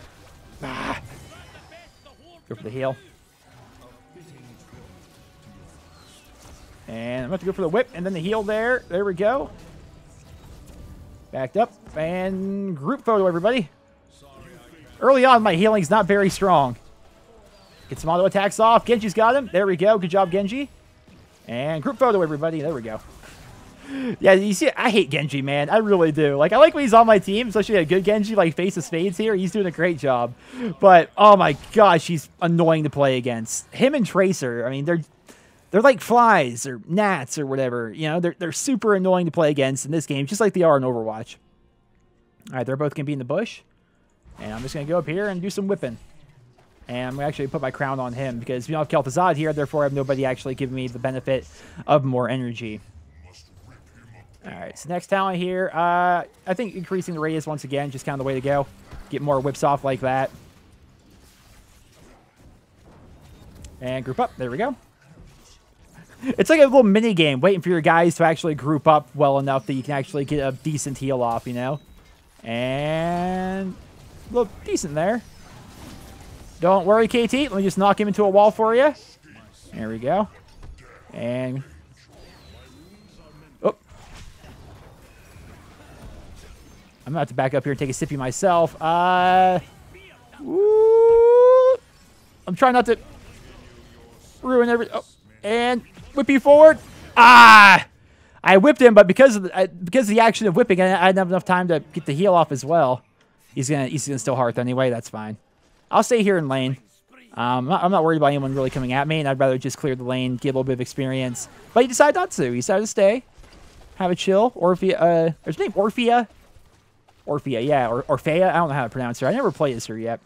Go for the heal. And I'm about to go for the whip, and then the heal there. There we go. Backed up, and group photo, everybody. Early on, my healing's not very strong. Get some auto attacks off. Genji's got him. There we go. Good job, Genji. And group photo, everybody. There we go. Yeah, you see, I hate Genji, man. I really do. Like, I like when he's on my team, especially a good Genji, like Face of Spades here. He's doing a great job. But, oh my gosh, he's annoying to play against. Him and Tracer, I mean, they're like flies or gnats or whatever. You know, they're super annoying to play against in this game, just like they are in Overwatch. All right, they're both going to be in the bush. And I'm just going to go up here and do some whipping. And I'm going to actually put my crown on him because we don't have Kel'Thuzad here, therefore I have nobody actually giving me the benefit of more energy. Alright, so next talent here. I think increasing the radius once again, just kind of the way to go. Get more whips off like that. And group up. There we go. It's like a little mini game, waiting for your guys to actually group up well enough that you can actually get a decent heal off, you know? And a little decent there. Don't worry, KT. Let me just knock him into a wall for you. There we go. And... oh. I'm about to back up here and take a sippy myself. Woo. I'm trying not to ruin everything. Oh. And whippy forward. Ah! I whipped him, but because of the action of whipping, I didn't have enough time to get the heal off as well. He's gonna still hearth anyway. That's fine. I'll stay here in lane. I'm not worried about anyone really coming at me, and I'd rather just clear the lane, get a little bit of experience. But he decided not to. He decided to stay, have a chill. Orphea, is her name Orphea? Orphea, yeah, or Orphea. I don't know how to pronounce her. I never played as her yet.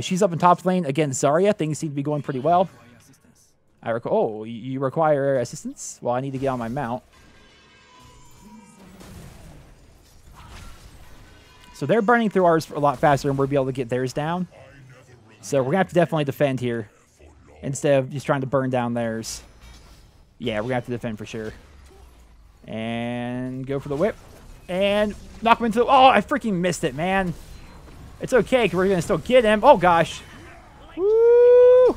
She's up in top lane against Zarya. Things seem to be going pretty well. Oh, you require assistance? Well, I need to get on my mount. So they're burning through ours a lot faster, and we'll be able to get theirs down. So we're going to have to definitely defend here instead of just trying to burn down theirs. Yeah, we're going to have to defend for sure. And go for the whip. And knock him into the... oh, I freaking missed it, man. It's okay, because we're going to still get him. Oh, gosh. Woo!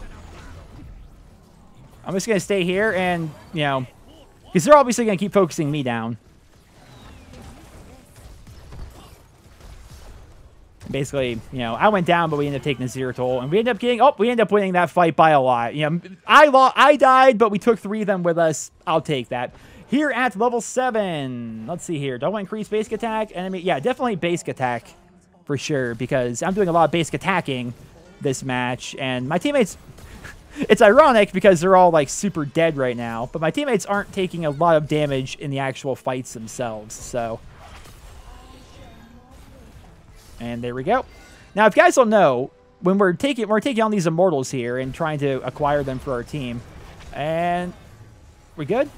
I'm just going to stay here and, you know... because they're obviously going to keep focusing me down. Basically, you know, I went down, but we ended up taking a 0 toll, and we ended up getting... oh, we ended up winning that fight by a lot. You know, I died, but we took 3 of them with us. I'll take that. Here at level 7, let's see here. Do I want to increase basic attack? Enemy, yeah, definitely basic attack for sure, because I'm doing a lot of basic attacking this match, and my teammates... it's ironic because they're all like super dead right now, but my teammates aren't taking a lot of damage in the actual fights themselves, so... and there we go. Now, if you guys don't know, when we're taking on these immortals here and trying to acquire them for our team, and we good?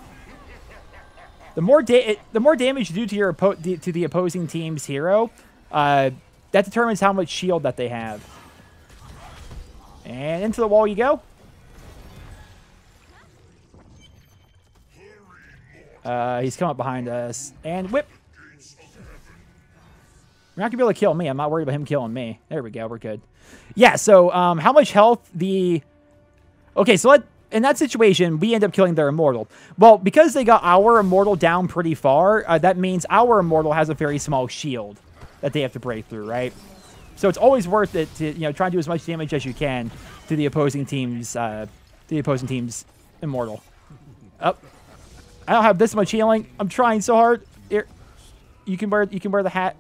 The more damage you do to the opposing team's hero, that determines how much shield that they have. And into the wall you go. He's come up behind us and whip. You're not going to be able to kill me. I'm not worried about him killing me. There we go. We're good. Yeah, so how much health the... okay, so in that situation, we end up killing their immortal. Well, because they got our immortal down pretty far, that means our immortal has a very small shield that they have to break through, right? So it's always worth it to, you know, try and do as much damage as you can to the opposing team's immortal. Oh, I don't have this much healing. I'm trying so hard. Here, you can wear the hat.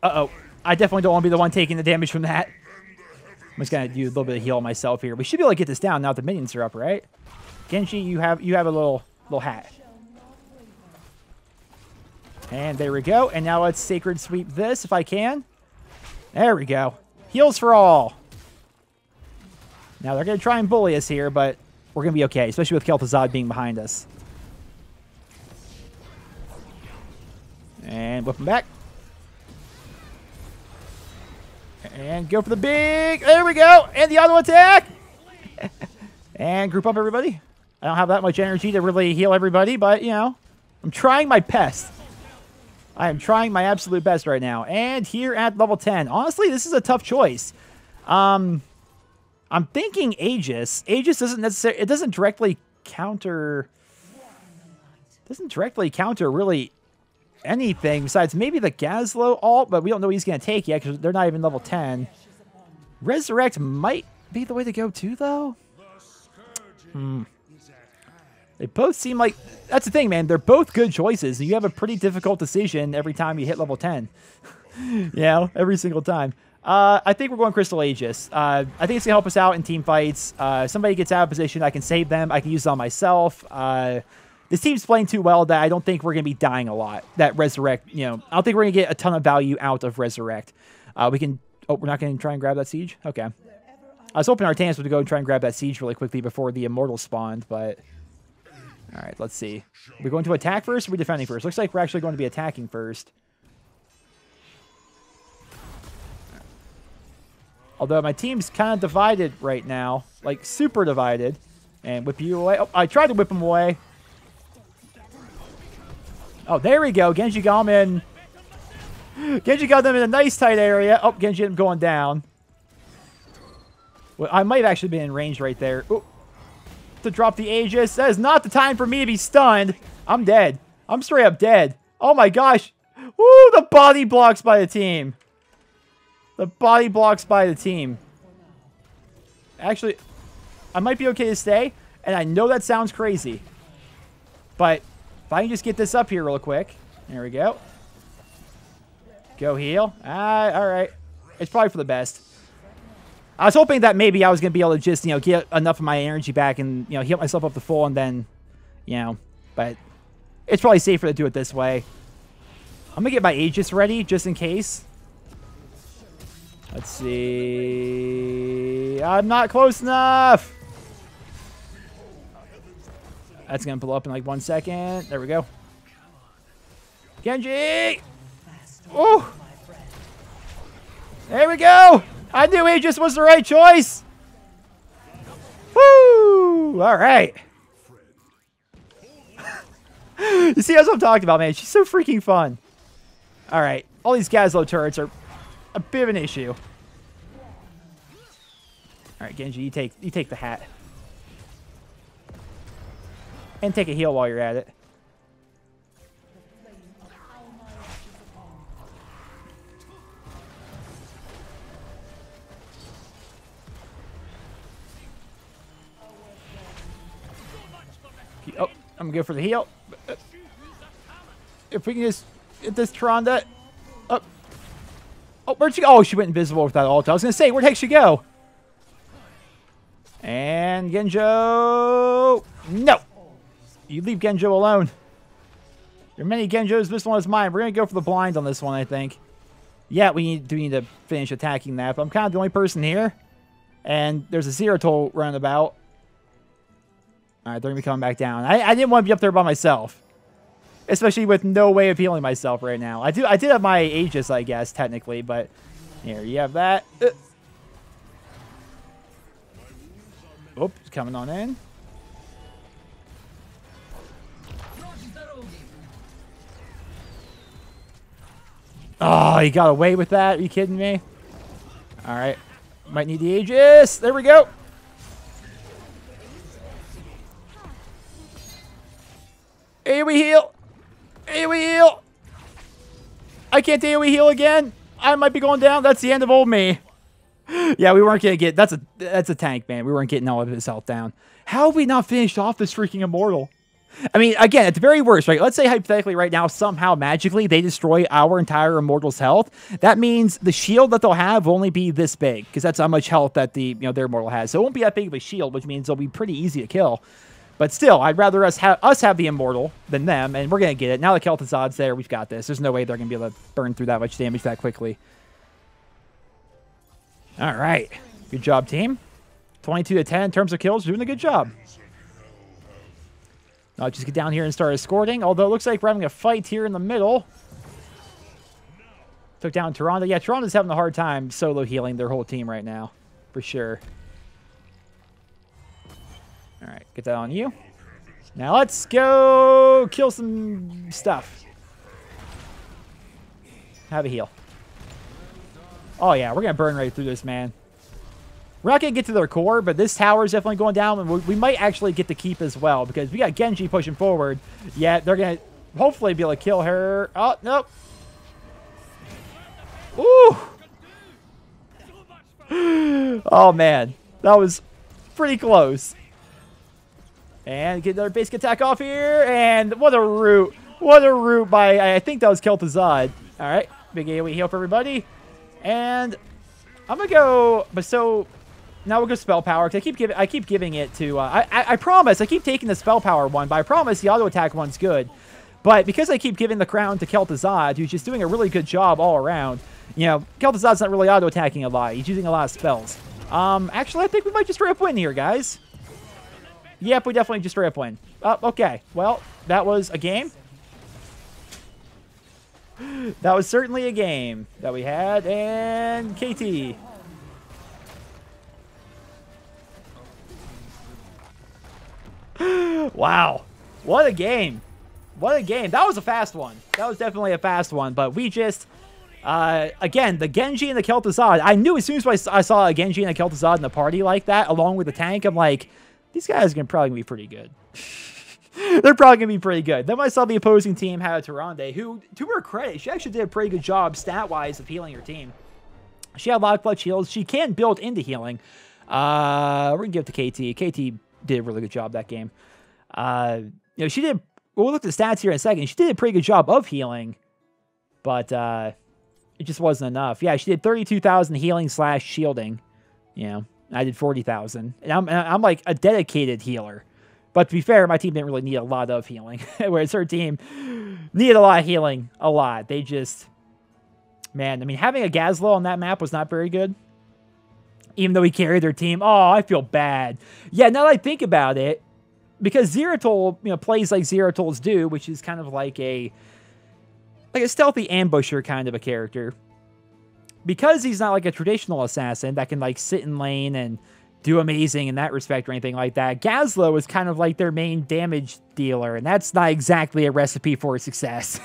Uh-oh. I definitely don't want to be the one taking the damage from that. I'm just going to do a little bit of heal myself here. We should be able to get this down now that the minions are up, right? Genji, you have a little hat. And there we go. And now let's sacred sweep this if I can. There we go. Heals for all. Now they're going to try and bully us here, but we're going to be okay, especially with Kel'Thuzad being behind us. And whip him back. And go for the big... there we go! And the auto attack! And group up, everybody. I don't have that much energy to really heal everybody, but, you know, I'm trying my best. I am trying my absolute best right now. And here at level 10. Honestly, this is a tough choice. I'm thinking Aegis. Aegis doesn't necessarily... it doesn't directly counter... really... anything besides maybe the Gazlo ult, but we don't know what he's going to take yet because they're not even level 10. Resurrect might be the way to go too, though. They both seem like... that's the thing, man. They're both good choices. You have a pretty difficult decision every time you hit level 10. You know, every single time. I think we're going Crystal Aegis. I think it's going to help us out in team fights. If somebody gets out of position, I can save them. I can use it on myself. This team's playing too well that I don't think we're going to be dying a lot. That Resurrect, you know, I don't think we're going to get a ton of value out of Resurrect. We can... oh, we're not going to try and grab that siege? Okay. I was hoping Artanis would go and try and grab that siege really quickly before the Immortal spawned, but... Alright, let's see. Are we going to attack first or are we defending first? Looks like we're actually going to be attacking first. Although my team's kind of divided right now. Like, super divided. And whip you away. Oh, I tried to whip him away. Oh, there we go. Genji got him in. Genji got them in a nice tight area. Oh, Genji ended up going down. Well, I might have actually been in range right there. Ooh. To drop the Aegis. That is not the time for me to be stunned. I'm dead. I'm straight up dead. Oh my gosh. Woo, the body blocks by the team. The body blocks by the team. Actually, I might be okay to stay. And I know that sounds crazy. But if I can just get this up here real quick. There we go. Go heal. Alright. It's probably for the best. I was hoping that maybe I was going to be able to just, get enough of my energy back and, heal myself up to full and then, but it's probably safer to do it this way. I'm going to get my Aegis ready just in case. Let's see. I'm not close enough. That's going to blow up in like 1 second. There we go. Genji! Oh! There we go! I knew Aegis was the right choice! Woo! Alright. You see, that's what I'm talking about, man. She's so freaking fun. Alright. All these Gazlo turrets are a bit of an issue. Alright, Genji, you take the hat. And take a heal while you're at it. Oh, I'm gonna go for the heal. If we can just get this Tronda. Oh, where'd she go? Oh, she went invisible with that ult. I was gonna say, where'd the heck she go? And Genjo. No! You leave Genjo alone. There are many Genjos. This one is mine. We're gonna go for the blind on this one, I think. Yeah, we do need to finish attacking that, but I'm kind of the only person here. And there's a Zero Toll running about. Alright, they're going to be coming back down. I didn't want to be up there by myself. Especially with no way of healing myself right now. I did have my Aegis, I guess, technically, but... Here, you have that. Oh, it's coming on in. Oh, he got away with that? Are you kidding me? Alright. Might need the Aegis. There we go. AoE heal! AoE heal! I can't AoE heal again. I might be going down. That's the end of old me. Yeah, we weren't gonna get... That's a tank, man. We weren't getting all of his health down. How have we not finished off this freaking Immortal? I mean, again, at the very worst, right? Let's say hypothetically right now, somehow magically they destroy our entire Immortal's health. That means the shield that they'll have will only be this big, because that's how much health that their Immortal has. So it won't be that big of a shield, which means they'll be pretty easy to kill. But still, I'd rather us have the Immortal than them, and we're going to get it. Now the Kel'Thuzad's there, we've got this. There's no way they're going to be able to burn through that much damage that quickly. All right. Good job, team. 22 to 10 in terms of kills. Doing a good job. I'll just get down here and start escorting, although it looks like we're having a fight here in the middle. Took down Toronto. Yeah, Toronto's having a hard time solo healing their whole team right now, for sure. All right, get that on you. Now let's go kill some stuff. Have a heal. Oh, yeah, we're going to burn right through this, man. We're not going to get to their core, but this tower is definitely going down, and we might actually get to keep as well, because we got Genji pushing forward. Yeah, they're going to hopefully be able to kill her. Oh, nope. Ooh. Oh, man. That was pretty close. And get another basic attack off here. And what a root. What a root by, I think that was Kel'Thuzad. All right. Big AoE heal for everybody. And I'm going to go, but so now we'll go spell power. Cause I keep giving it to, I promise, I keep taking the spell power one, but I promise the auto attack one's good. But because I keep giving the crown to Kel'Thuzad, who's just doing a really good job all around, Kel'Thuzad's not really auto attacking a lot. He's using a lot of spells. Actually, I think we might just straight up win here, guys. Yep, we definitely just straight up win. Oh, okay. Well, that was a game. That was certainly a game that we had. And KT. Wow. What a game. What a game. That was a fast one. That was definitely a fast one. But we just... again, the Genji and the Kel'Thuzad. I knew as soon as I saw a Genji and a Kel'Thuzad in the party like that, along with the tank, I'm like, these guys are probably going to be pretty good. They're probably going to be pretty good. Then I saw the opposing team had a Tyrande, who, to her credit, she actually did a pretty good job stat-wise of healing her team. She had a lot of clutch heals. She can build into healing. We're going to give it to KT. KT did a really good job that game. You know, she did... We'll look at the stats here in a second. She did a pretty good job of healing, but it just wasn't enough. Yeah, she did 32,000 healing / shielding. You know, I did 40,000. And I'm like a dedicated healer. But to be fair, my team didn't really need a lot of healing, whereas her team needed a lot of healing. A lot. They just... Man, I mean, having a Gazlo on that map was not very good. Even though he carried their team. Oh, I feel bad. Yeah, now that I think about it, because Zeratul, you know, plays like Zeratuls do, which is kind of like a stealthy ambusher kind of a character. Because he's not like a traditional assassin that can like sit in lane and do amazing in that respect or anything like that, Gazlo is kind of like their main damage dealer, and that's not exactly a recipe for success.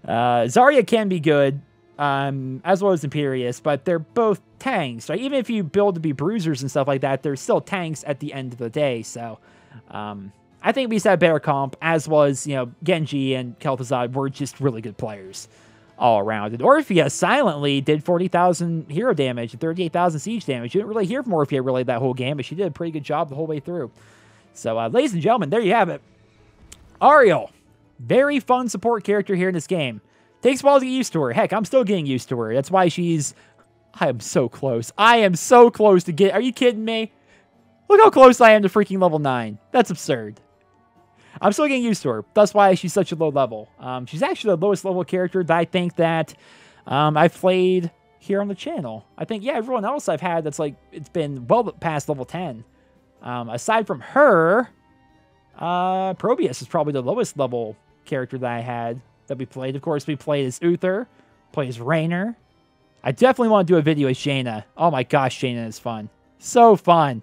Zarya can be good, as well as Imperius, but they're both tanks, right? Even if you build to be bruisers and stuff like that, they're still tanks at the end of the day, so... I think we just had a better comp, as was, you know, Genji and Kel'Thuzad were just really good players all around. And Orphea silently did 40,000 hero damage and 38,000 siege damage. You didn't really hear from Orphea really that whole game, but she did a pretty good job the whole way through. So, ladies and gentlemen, there you have it. Auriel, very fun support character here in this game. Takes a while to get used to her. Heck, I'm still getting used to her. That's why she's... I am so close. I am so close to get... Are you kidding me? Look how close I am to freaking level 9. That's absurd. I'm still getting used to her. That's why she's such a low level. She's actually the lowest level character that I think that I've played here on the channel. I think, yeah, everyone else I've had that's like, it's been well past level 10. Aside from her, Probius is probably the lowest level character that I had that we played. Of course, we played as Uther, played as Raynor. I definitely want to do a video as Jaina. Oh my gosh, Jaina is fun. So fun.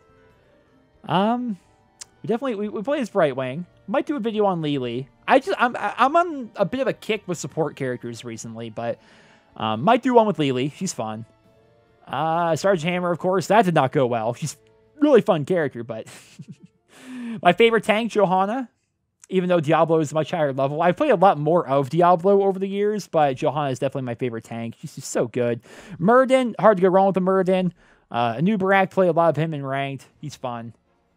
We played as Brightwing. Might do a video on Lily. I'm on a bit of a kick with support characters recently, but might do one with Lily. She's fun. Sergeant Hammer, of course, that did not go well. She's a really fun character, but my favorite tank, Johanna. Even though Diablo is a much higher level, I've played a lot more of Diablo over the years, but Johanna is definitely my favorite tank. She's just so good. Muradin, hard to go wrong with the Muradin. Anubarak, play a lot of him in ranked. He's fun.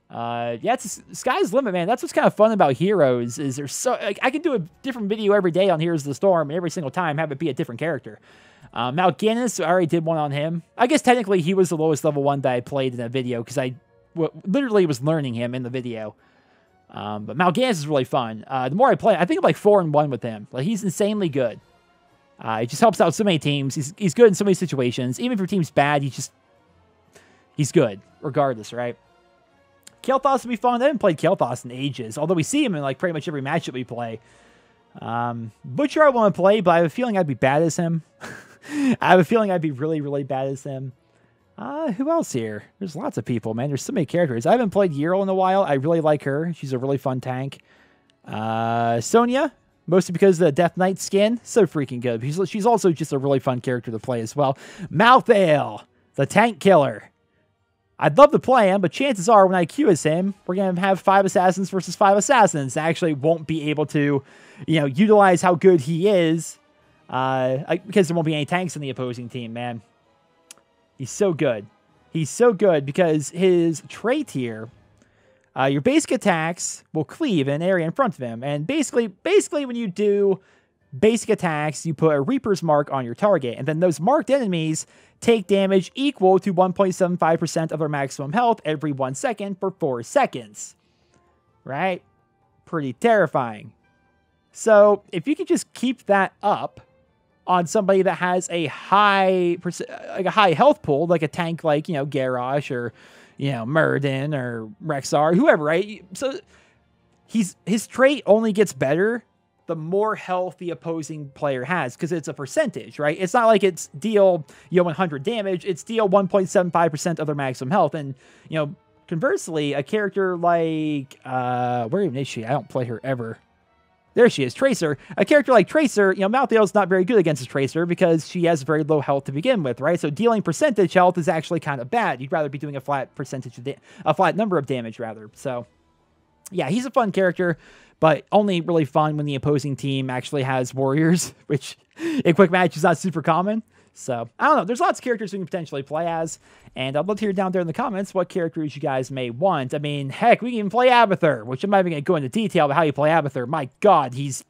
Yeah, it's sky's the limit, man. That's what's kind of fun about Heroes, is there's so... Like, I can do a different video every day on Heroes of the Storm, and every single time have it be a different character. Mal'Ganis, I already did one on him. I guess technically he was the lowest level one that I played in a video, because I literally was learning him in the video. But Mal'Ganis is really fun. The more I play, I think I'm like 4-1 with him. Like, he's insanely good. He just helps out so many teams. He's good in so many situations. Even if your team's bad, he's good, regardless, right? Kael'thas would be fun. I haven't played Kael'thas in ages, although we see him in like pretty much every match that we play. Butcher I want to play, but I have a feeling I'd be bad as him. I have a feeling I'd be really, really bad as him. Who else here? There's lots of people, man. There's so many characters. I haven't played Yrel in a while. I really like her. She's a really fun tank. Sonya, mostly because of the Death Knight skin. So freaking good. She's also just a really fun character to play as well. Malthael, the tank killer. I'd love to play him, but chances are when I queue as him, we're going to have 5 assassins versus 5 assassins. I actually won't be able to, you know, utilize how good he is because there won't be any tanks in the opposing team, man. He's so good. He's so good because his trait here, your basic attacks will cleave in an area in front of him. And basically when you do basic attacks, you put a Reaper's Mark on your target. And then those marked enemies take damage equal to 1.75% of their maximum health every 1 second for 4 seconds. Right? Pretty terrifying. So, if you could just keep that up, on somebody that has a high health pool, like a tank, like, you know, Garrosh or, you know, Muradin or Rexar, whoever, right? So his trait only gets better the more health the opposing player has, because it's a percentage, right? It's not like it's deal, you know, 100 damage. It's deal 1.75% of their maximum health. And, you know, conversely, a character like, where even is she? I don't play her ever. There she is, Tracer. A character like Tracer, you know, Malthael's not very good against a Tracer because she has very low health to begin with, right? So dealing percentage health is actually kind of bad. You'd rather be doing a flat percentage, a flat number of damage, rather. So, yeah, he's a fun character, but only really fun when the opposing team actually has warriors, which in quick match is not super common. So, I don't know. There's lots of characters we can potentially play as, and I'd love to hear down there in the comments what characters you guys may want. I mean, heck, we can even play Abathur, which I'm not even going to go into detail about how you play Abathur. My God, he's...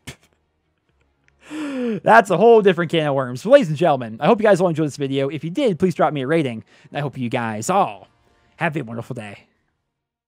That's a whole different can of worms. But ladies and gentlemen, I hope you guys all enjoyed this video. If you did, please drop me a rating, and I hope you guys all have a wonderful day.